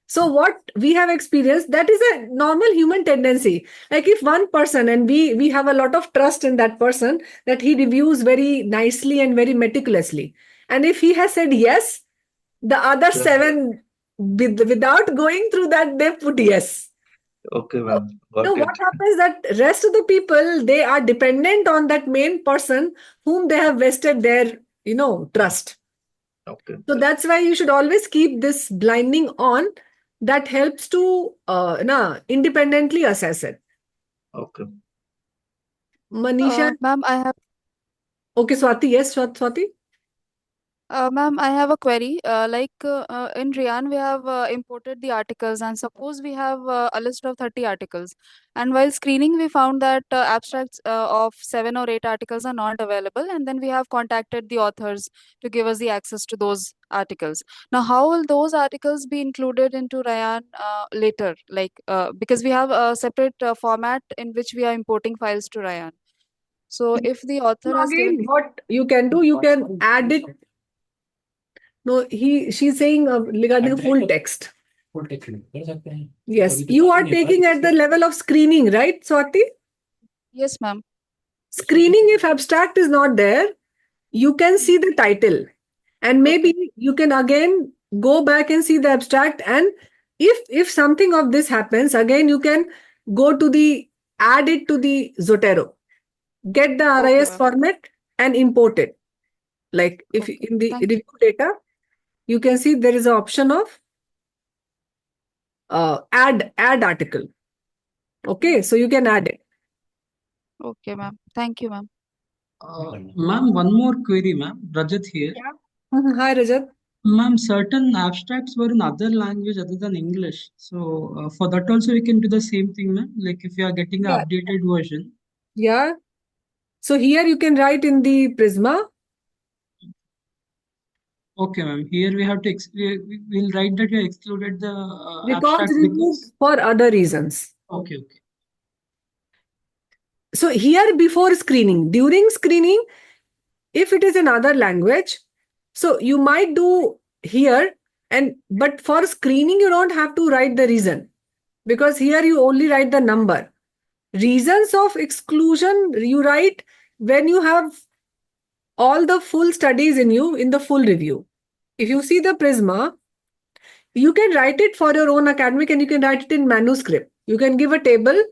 A: So what we have experienced, that is a normal human tendency. Like if one person, and we have a lot of trust in that person, that he reviews very nicely and very meticulously. And if he has said yes, the other
C: Okay.
A: 7, without going through that, they put yes.
C: Okay,
A: So,
C: ma'am. Got
A: what
C: it.
A: happens that rest of the people, they are dependent on that main person whom they have vested their, trust.
C: Okay.
A: So that's why you should always keep this blinding on. That helps to independently assess it.
C: Okay.
A: Manisha.
E: Ma'am, I have
A: Okay, Swati. Yes, Swati.
E: Ma'am, I have a query. In Rian, we have imported the articles, and suppose we have a list of 30 articles. And while screening, we found that abstracts of 7 or 8 articles are not available, and then we have contacted the authors to give us the access to those articles. Now, how will those articles be included into Rian later? Because we have a separate format in which we are importing files to Rian. So, if the author
A: So
E: has given
A: again, what you can do, you can add it. No, she's saying regarding the full text. Yes, you are taking at the level of screening, right, Swati?
E: yes, ma'am.
A: Screening, if abstract is not there, you can see the title. And maybe you can again go back and see the abstract. And if something of this happens, again you can go to the add it to the Zotero, get the
E: Okay,
A: RIS
E: ma'am.
A: format and import it. Like if
E: Okay.
A: in the
E: Thank you.
A: review data, you can see there is an option of add article. Okay, so you can add it.
E: Okay, ma'am. Thank you, ma'am.
F: Ma'am, one more query, ma'am. Rajat here.
A: Yeah. Hi, Rajat.
F: Ma'am, certain abstracts were in other language other than English. So for that also we can do the same thing, ma'am. Like if you are getting the
A: Yeah.
F: updated version.
A: Yeah. So here you can write in the Prisma.
F: Okay, ma'am. Here we have to we'll write that you excluded the
A: Records
F: abstract
A: removed
F: because.
A: for other reasons.
F: Okay, okay.
A: So here before screening, during screening, if it is another language, so you might do here, but for screening you don't have to write the reason, because here you only write the number. Reasons of exclusion you write when you have all the full studies in the full review. If you see the Prisma, you can write it for your own academic and you can write it in manuscript. You can give a table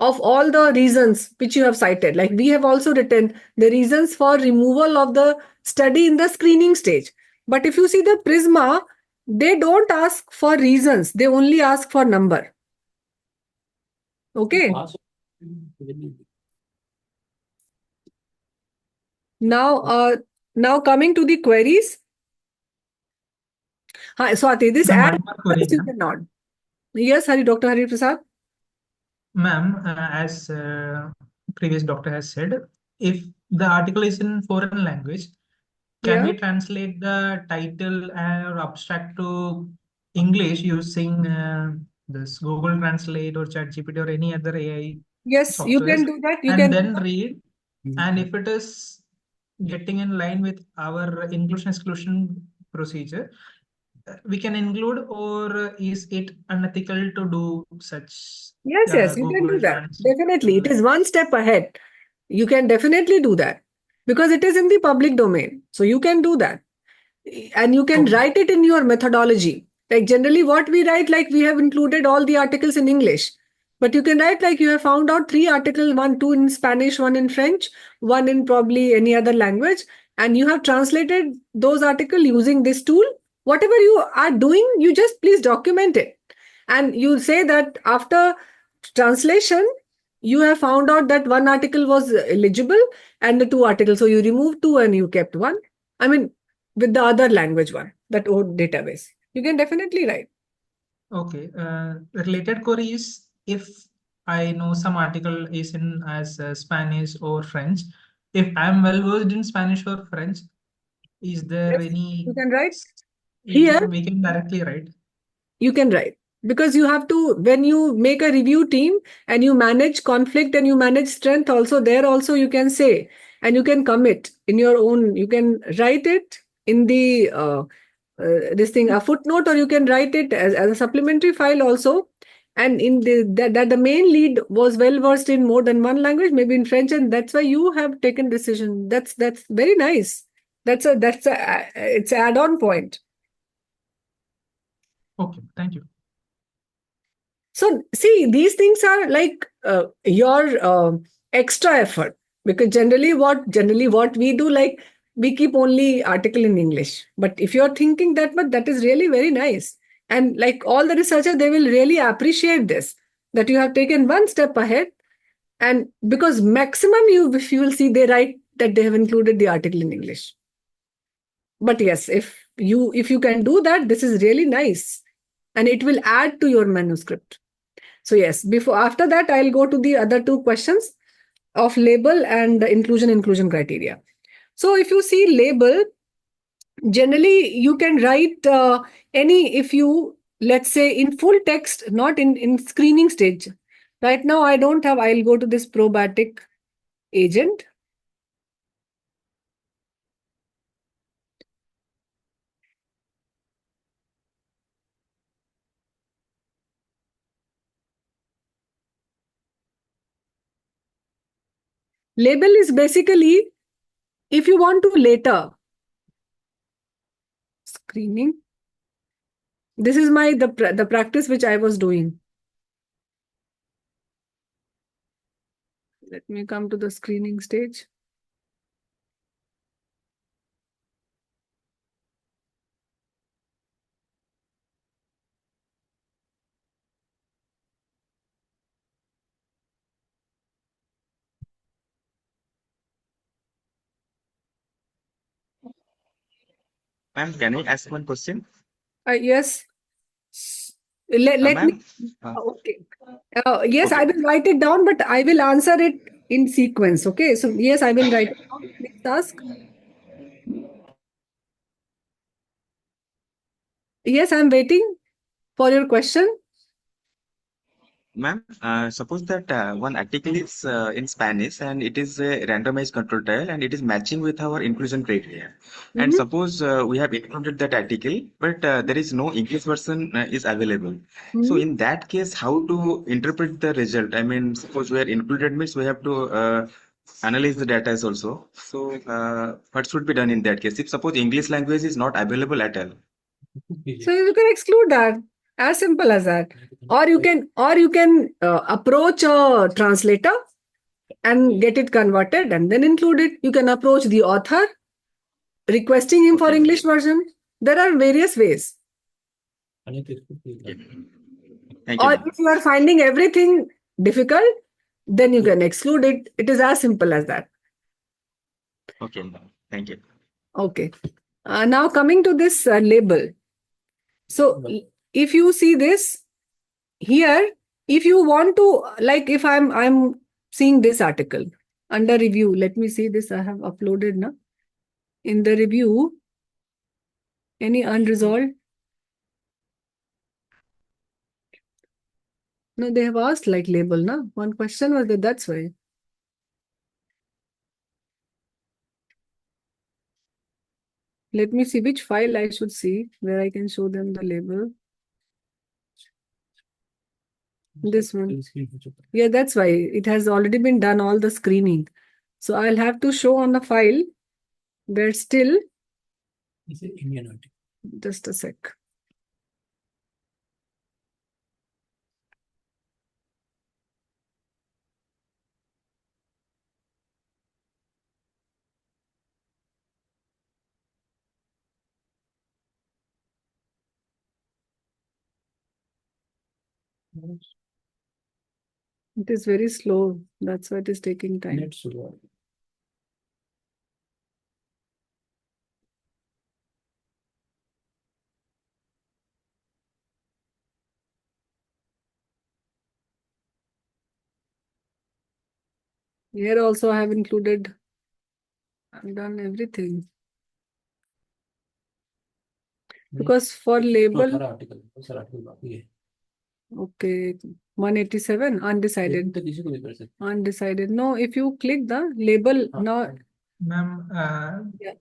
A: of all the reasons which you have cited. Like we have also written the reasons for removal of the study in the screening stage. But if you see the Prisma, they don't ask for reasons, they only ask for number. Okay. Now coming to the queries. Hi, Swati, this
G: Ma'am,
A: ad
G: one more query,
A: you
G: ma'am.
A: can nod. Yes, Dr. Hari Prasad.
G: Ma'am, as previous doctor has said, if the article is in foreign language, can
A: Yeah.
G: we translate the title or abstract to English using this Google Translate or ChatGPT or any other AI
A: Yes, you
G: softwares,
A: can do that. You
G: and
A: can
G: then read? And if it is getting in line with our inclusion exclusion procedure, we can include, or is it unethical to do such
A: Yes, you can do
G: Google
A: that.
G: Translate?
A: Definitely. It is one step ahead. You can definitely do that because it is in the public domain. So you can do that. And you can
G: Okay.
A: write it in your methodology. Like generally what we write, like we have included all the articles in English. But you can write like you have found out 3 articles, 1, 2 in Spanish, 1 in French, 1 in probably any other language. And you have translated those articles using this tool. Whatever you are doing, you just please document it. And you say that after translation, you have found out that 1 article was eligible and the 2 articles. So you removed 2 and you kept 1. I mean, with the other language one, that old database. You can definitely write.
G: Okay. Related query is, if I know some article is in as Spanish or French, if I'm well versed in Spanish or French, is there
A: Yes,
G: any
A: you can write. Here,
G: we can directly write?
A: you can write. Because you have to, when you make a review team and you manage conflict and you manage strength also, there also you can say, and you can commit in your own, you can write it in the, this thing, a footnote, or you can write it as a supplementary file also. And in that the main lead was well versed in more than one language, maybe in French, and that's why you have taken decision. That's very nice. That's a it's an add-on point.
G: Okay, thank you.
A: So see, these things are like your extra effort, because generally what we do, like we keep only article in English. But if you're thinking that much, that is really very nice. And like all the researchers, they will really appreciate this, that you have taken one step ahead. And because maximum if you will see, they write that they have included the article in English. But yes, if you can do that, this is really nice, and it will add to your manuscript. So yes, after that, I'll go to the other 2 questions of label and the inclusion criteria. So if you see label, generally you can write if you, let's say in full text, not in screening stage. Right now, I'll go to this probatic agent. Label is basically, if you want to later screening, this is the practice which I was doing. Let me come to the screening stage.
H: Ma'am, can I ask one question?
A: Yes. Let me.
H: Ma'am,
A: Okay. Yes, I
H: okay.
A: will write it down, but I will answer it in sequence. Okay. So, yes, I will write it down. Please ask. Yes, I'm waiting for your question.
H: Ma'am, suppose that one article is in Spanish and it is a randomized control trial and it is matching with our inclusion criteria. And
A: Mhm.
H: suppose we have included that article, but there is no English version is available. So
A: Mhm.
H: in that case, how to interpret the result? I mean, suppose we are included means we have to analyze the data also. So what should be done in that case? If suppose English language is not available at all.
A: So, you can exclude that. As simple as that. Or you can approach a translator and get it converted and then include it. You can approach the author, requesting him for English version. There are various ways.
H: Thank you,
A: Or
H: ma'am.
A: if you are finding everything difficult, then you can exclude it. It is as simple as that.
H: Okay, ma'am. Thank you.
A: Okay. Now coming to this label. So if you see this here, if you want to, like if I'm seeing this article under review, let me see this. I have uploaded now. In the review, any unresolved? No, they have asked like label, na? One question was that, that's why. Let me see which file I should see where I can show them the label. This one. Yeah, that's why it has already been done, all the screening. So I'll have to show on the file where still. Just a sec. It is very slow. That's why it is taking time. Here also I have included, I've done everything. Because for label, okay, 187, undecided. Undecided. No, if you click the label, now.
G: Ma'am,
A: Yeah.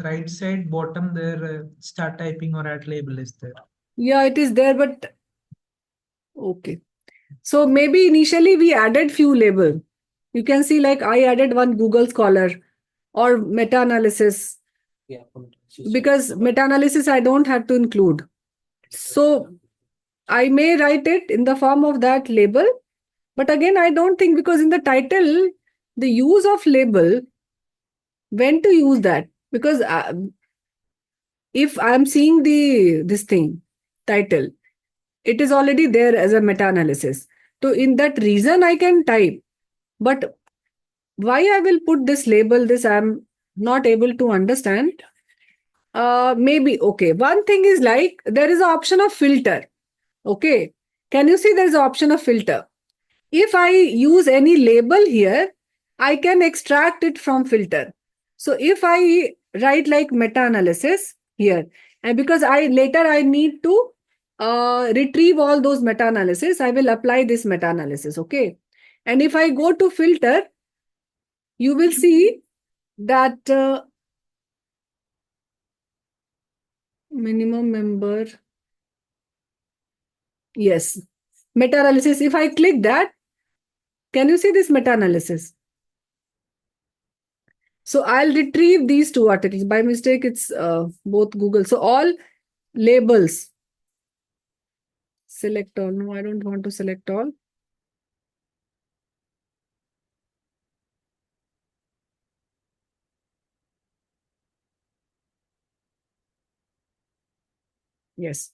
G: right side bottom there, start typing or add label is there.
A: Yeah, it is there, but okay. So maybe initially we added few label. You can see like I added one Google Scholar or meta-analysis. Because meta-analysis I don't have to include. So I may write it in the form of that label. But again, I don't think, because in the title, the use of label, when to use that? Because if I'm seeing this thing, title, it is already there as a meta-analysis. So in that reason, I can type. But why I will put this label, this I'm not able to understand. Maybe, okay. One thing is like, there is an option of filter. Okay. Can you see there is an option of filter? If I use any label here, I can extract it from filter. So if I write like meta-analysis here, and because I need to retrieve all those meta-analysis, I will apply this meta-analysis, okay? And if I go to filter, you will see that minimum member, yes, meta-analysis. If I click that, can you see this meta-analysis? So I'll retrieve these two articles. By mistake, it's both Google. So all labels. Select all. No, I don't want to select all. Yes.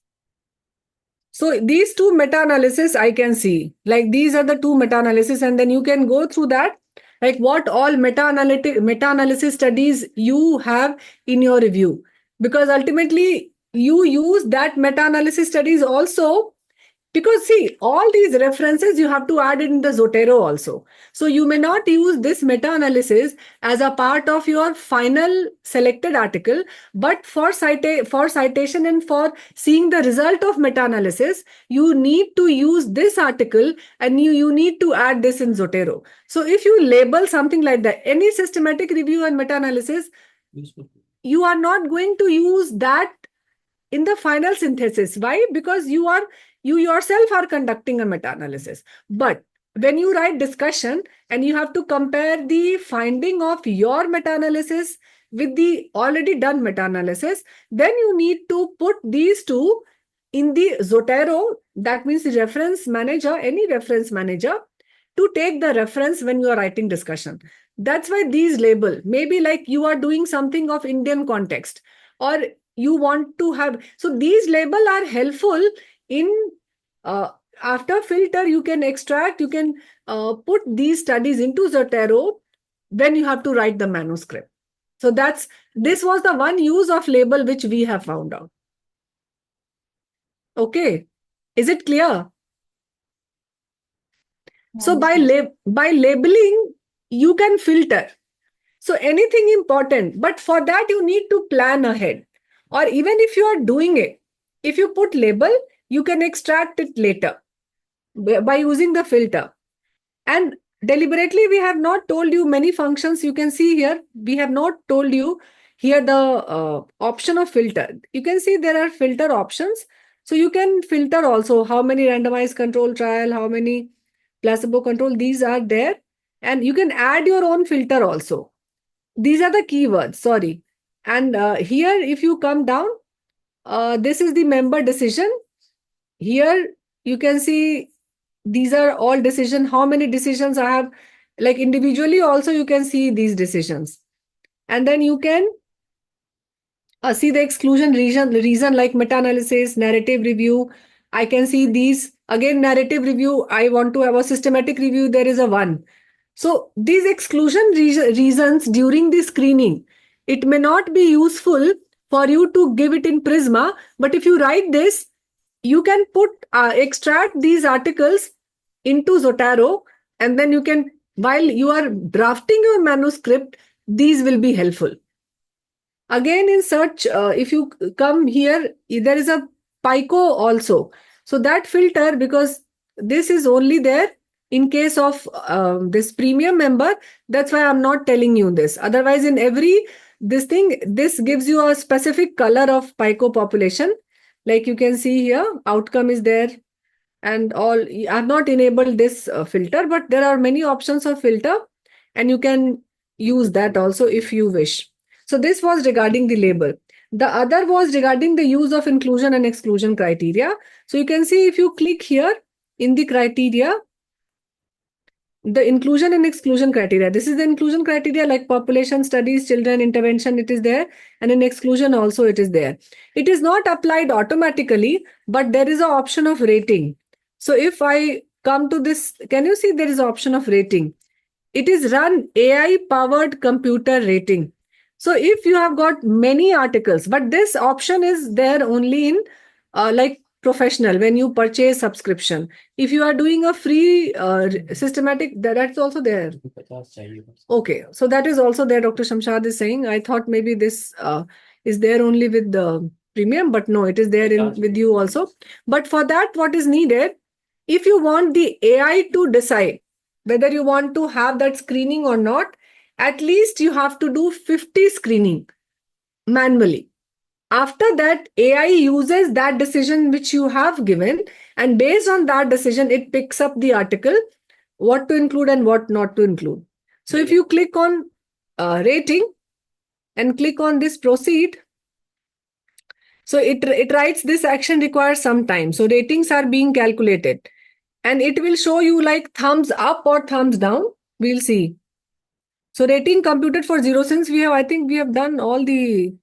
A: So these two meta-analysis I can see. Like these are the two meta-analysis, and then you can go through that. Like what all meta-analysis studies you have in your review. Because ultimately you use that meta-analysis studies also. Because see, all these references you have to add in the Zotero also. So you may not use this meta-analysis as a part of your final selected article, but for citation and for seeing the result of meta-analysis, you need to use this article and you need to add this in Zotero. So if you label something like that, any systematic review and meta-analysis, you are not going to use that in the final synthesis. Why? Because you yourself are conducting a meta-analysis. But when you write discussion and you have to compare the finding of your meta-analysis with the already done meta-analysis, then you need to put these two in the Zotero, that means the reference manager, any reference manager, to take the reference when you are writing discussion. That's why these label, maybe like you are doing something of Indian context, or you want to have, so these label are helpful in, after filter, you can extract, you can put these studies into Zotero when you have to write the manuscript. So this was the one use of label which we have found out. Okay, is it clear? So by labeling, you can filter. So anything important, but for that you need to plan ahead. Or even if you are doing it, if you put label, you can extract it later by using the filter. And deliberately, we have not told you many functions. You can see here, we have not told you here the option of filter. You can see there are filter options. So you can filter also how many randomized control trial, how many placebo control, these are there. And you can add your own filter also. These are the keywords, sorry. And here, if you come down, this is the member decision. Here, you can see these are all decisions. How many decisions I have, like individually also you can see these decisions. And then you can see the exclusion reason like meta-analysis, narrative review. I can see these. Again, narrative review, I want to have a systematic review, there is a 1. So these exclusion reasons during the screening, it may not be useful for you to give it in Prisma, but if you write this, you can put extract these articles into Zotero, and then you can, while you are drafting your manuscript, these will be helpful. Again, in search, if you come here, there is a PICO also. So that filter, because this is only there in case of this premium member, that's why I'm not telling you this. Otherwise, in every this thing, this gives you a specific color of PICO population. Like you can see here, outcome is there and all. I've not enabled this filter, but there are many options of filter and you can use that also if you wish. So this was regarding the label. The other was regarding the use of inclusion and exclusion criteria. So you can see if you click here in the criteria, the inclusion and exclusion criteria. This is the inclusion criteria like population studies, children intervention, it is there. And in exclusion also it is there. It is not applied automatically, but there is an option of rating. So if I come to this, can you see there is an option of rating? It is run AI powered computer rating. So if you have got many articles, but this option is there only in like professional when you purchase subscription. If you are doing a free systematic, that's also there. Okay, so that is also there. Dr. Shamshad is saying. I thought maybe this is there only with the premium, but no, it is there with you also. But for that, what is needed? If you want the AI to decide whether you want to have that screening or not, at least you have to do 50 screening manually. After that, AI uses that decision which you have given, and based on that decision, it picks up the article, what to include and what not to include. So if you click on rating and click on this proceed, so it writes this action requires some time. So ratings are being calculated. And it will show you like thumbs up or thumbs down. We'll see. So rating computed for 0, since we have, I think we have done all the.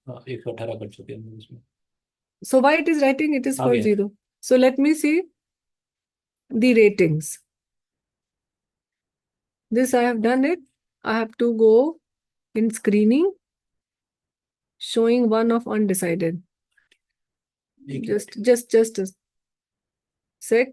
A: So why it is writing? It is for 0. So let me see the ratings. This I have done it. I have to go in screening, showing 1 of undecided. Just a sec.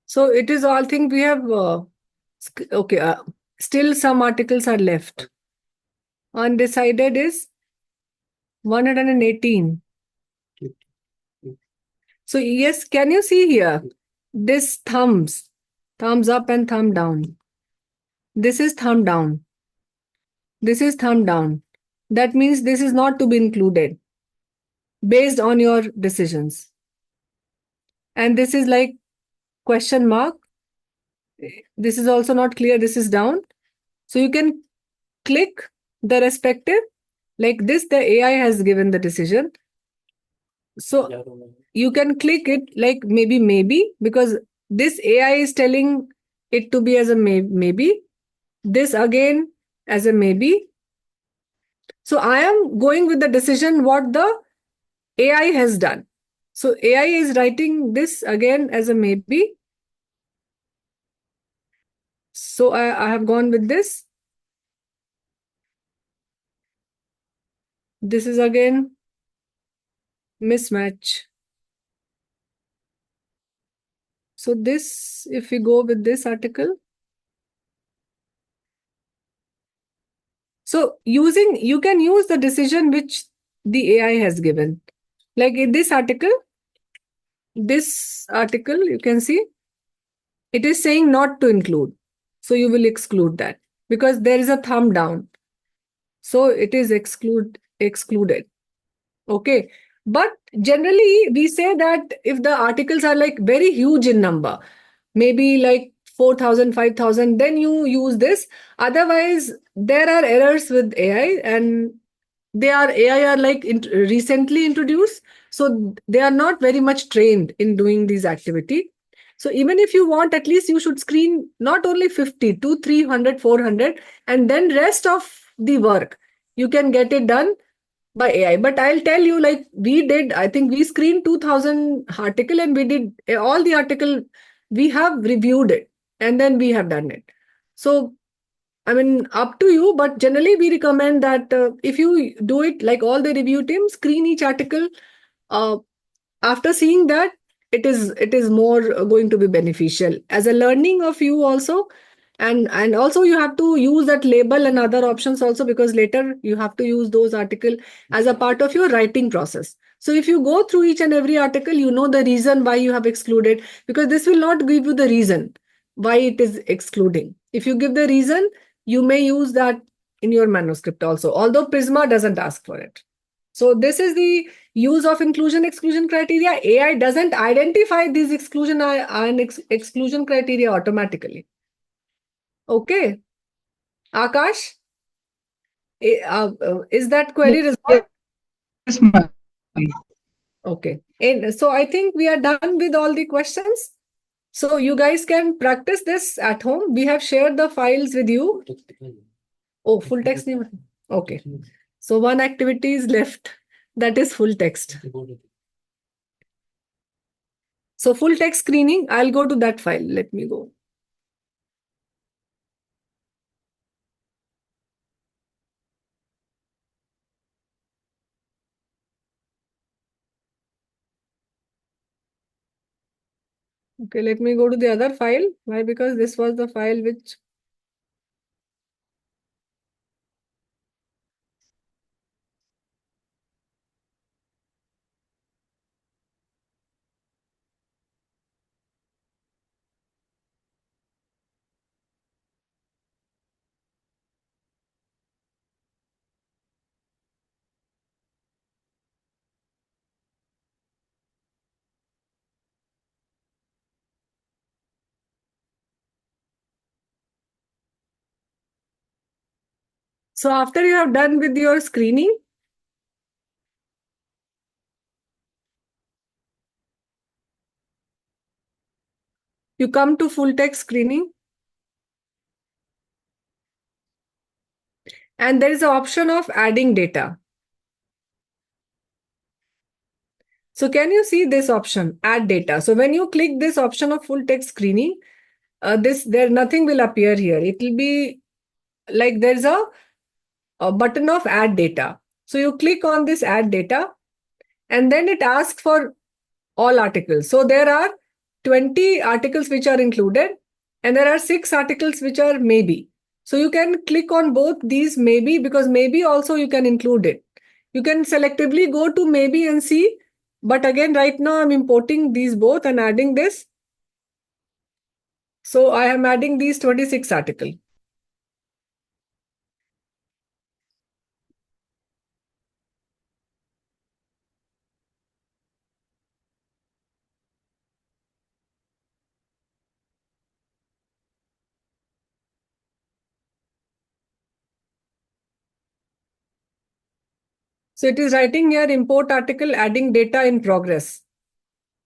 A: So it is all thing we have. Okay. still some articles are left. Undecided is 118. So yes, can you see here? This thumbs up and thumb down. This is thumb down. This is thumb down. That means this is not to be included based on your decisions. And this is like question mark. This is also not clear. This is down. So you can click the respective, like this, the AI has given the decision. So you can click it like maybe, because this AI is telling it to be as a maybe. This again as a maybe. So I am going with the decision what the AI has done. So AI is writing this again as a maybe. So I have gone with this. This is again mismatch. So this, if we go with this article. So you can use the decision which the AI has given. Like in this article, you can see it is saying not to include. So you will exclude that because there is a thumb down. So it is excluded. Okay. But generally we say that if the articles are like very huge in number, maybe like 4,000, 5,000, then you use this. Otherwise, there are errors with AI and AI are like recently introduced. So they are not very much trained in doing these activity. So even if you want, at least you should screen not only 50, 2, 300, 400, and then rest of the work, you can get it done by AI. But I'll tell you, like I think we screened 2,000 article and we did all the article, we have reviewed it and then we have done it. So, I mean, up to you, but generally we recommend that if you do it like all the review team, screen each article. After seeing that, it is more going to be beneficial as a learning of you also. And also you have to use that label and other options also, because later you have to use those article as a part of your writing process. So if you go through each and every article, you know the reason why you have excluded, because this will not give you the reason why it is excluding. If you give the reason, you may use that in your manuscript also, although Prisma doesn't ask for it. So this is the use of inclusion exclusion criteria. AI doesn't identify these exclusion and exclusion criteria automatically. Okay. Akash, is that query resolved?
B: Yes, ma'am.
A: Okay. And so I think we are done with all the questions. So you guys can practice this at home. We have shared the files with you. Oh, full text. Okay. So one activity is left. That is full text. So full text screening, I'll go to that file. Let me go. Okay, let me go to the other file. Why? Because this was the file which... So after you have done with your screening, you come to full text screening. And there is an option of adding data. So can you see this option, add data? So when you click this option of full text screening, nothing will appear here. It will be like there's a button of add data. So you click on this add data and then it asks for all articles. So there are 20 articles which are included and there are 6 articles which are maybe. So you can click on both these maybe, because maybe also you can include it. You can selectively go to maybe and see. But again, right now I'm importing these both and adding this. So I am adding these 26 articles. So it is writing here import article, adding data in progress.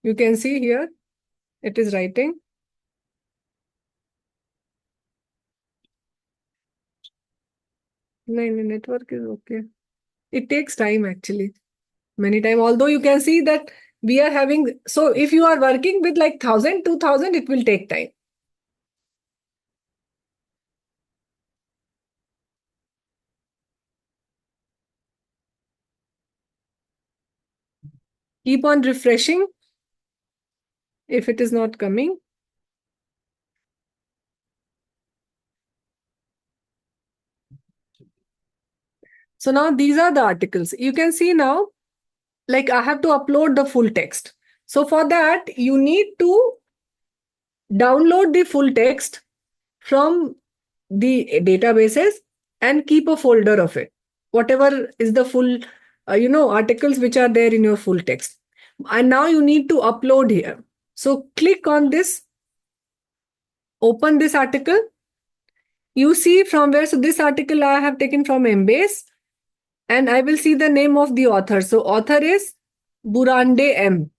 A: You can see here, it is writing. No, network is okay. It takes time actually. Many time, although you can see that we are having, so if you are working with like 1,000, 2,000, it will take time. Keep on refreshing if it is not coming. So now these are the articles. You can see now, like I have to upload the full text. So for that, you need to download the full text from the databases and keep a folder of it. Whatever is the full, articles which are there in your full text. And now you need to upload here. So click on this, open this article. You see from where, so this article I have taken from Embase, and I will see the name of the author. So author is Burande M.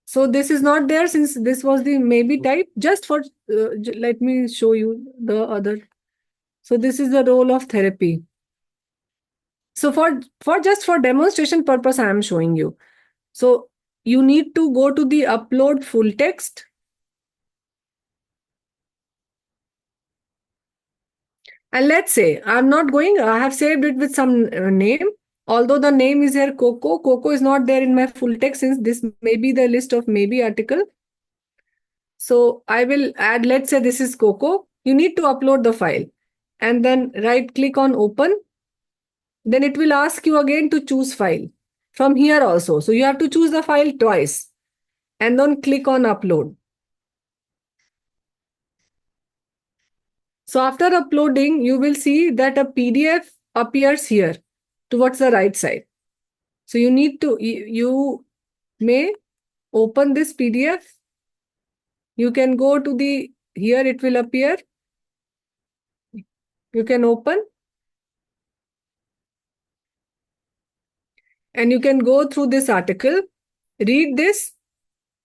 A: So this is not there since this was the maybe type. Just for, let me show you the other. So this is the role of therapy. So for just for demonstration purpose, I am showing you. So you need to go to the upload full text. And let's say I'm not going, I have saved it with some name. Although the name is here Coco, Coco is not there in my full text since this may be the list of maybe article. So I will add, let's say this is Coco. You need to upload the file and then right click on open. Then it will ask you again to choose file from here also. So you have to choose the file twice and then click on upload. So after uploading, you will see that a PDF appears here towards the right side. So you need to, you may open this PDF. You can go to the, here it will appear. You can open. And you can go through this article, read this.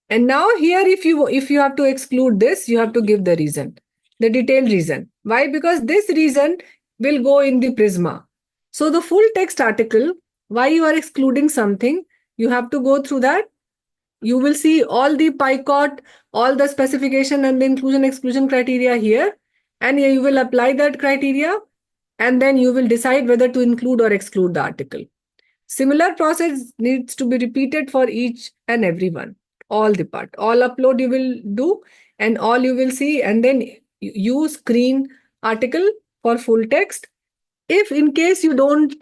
A: And now here, if you have to exclude this, you have to give the reason, the detailed reason. Why? Because this reason will go in the Prisma. So the full text article, why you are excluding something, you have to go through that. You will see all the PICOT, all the specification and the inclusion exclusion criteria here. And you will apply that criteria. And then you will decide whether to include or exclude the article. Similar process needs to be repeated for each and every one. All the part, all upload you will do and all you will see, and then you screen article for full text. If in case you don't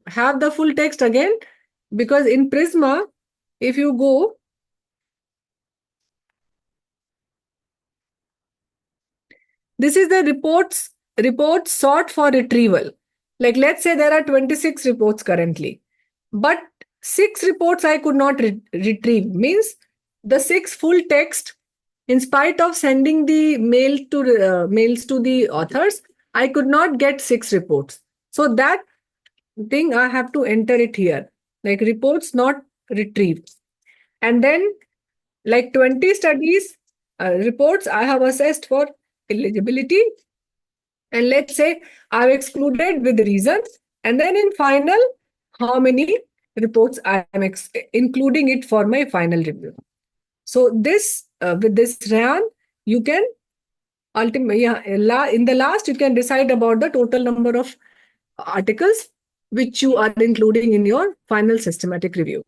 A: have the full text again, because in Prisma, if you go, this is the reports sort for retrieval. Like let's say there are 26 reports currently, but 6 reports I could not retrieve. Means the 6 full text, in spite of sending the mails to the authors, I could not get 6 reports. So that thing I have to enter it here, like reports not retrieved. And then like 20 studies reports I have assessed for eligibility. And let's say I've excluded with reasons. And then in final, how many reports I am including it for my final review. So this with this RAN, you can ultimately, in the last, you can decide about the total number of articles which you are including in your final systematic review.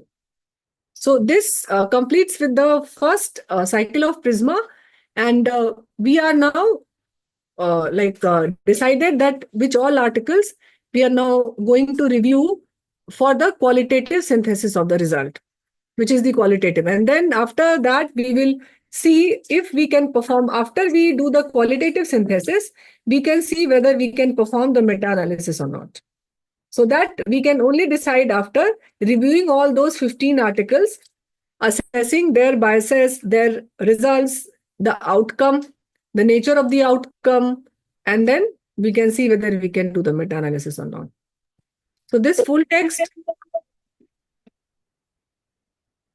A: So this completes with the first cycle of Prisma, and we are now decided that which all articles we are now going to review for the qualitative synthesis of the result, which is the qualitative. And then after that, we will see if we can perform, after we do the qualitative synthesis, we can see whether we can perform the meta-analysis or not. So that we can only decide after reviewing all those 15 articles, assessing their biases, their results, the outcome, the nature of the outcome, and then we can see whether we can do the meta-analysis or not. So this full text,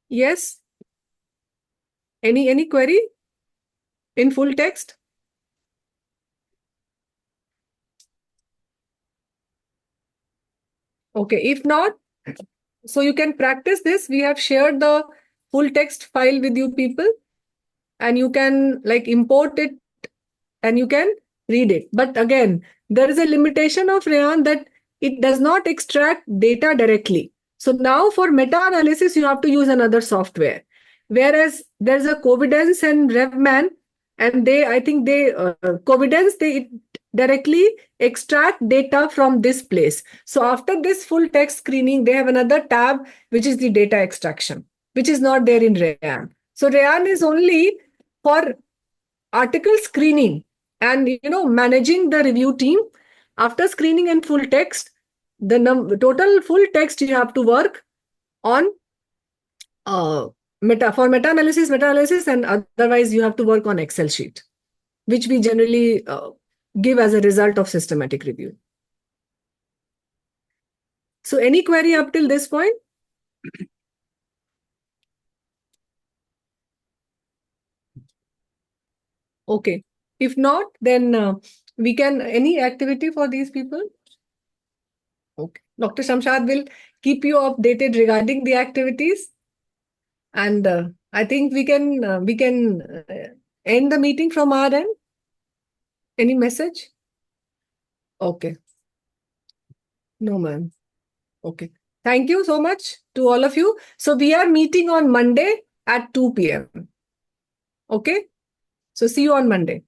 A: yes? Any query in full text? Okay, if not, so you can practice this. We have shared the full text file with you people, and you can import it and you can read it. But again, there is a limitation of Rayan that it does not extract data directly. So now for meta-analysis, you have to use another software. Whereas there's a Covidence and RevMan, and I think Covidence, they directly extract data from this place. So after this full text screening, they have another tab, which is the data extraction, which is not there in Rayan. So Rayan is only for article screening and managing the review team. After screening and full text, the total full text you have to work on meta-analysis, and otherwise you have to work on Excel sheet, which we generally give as a result of systematic review. So any query up till this point? Okay. If not, then we can, any activity for these people? Okay. Dr. Shamshad will keep you updated regarding the activities. And I think we can end the meeting from our end. Any message? Okay. No, ma'am. Okay. Thank you so much to all of you. So we are meeting on Monday at 2 p.m. Okay. So see you on Monday.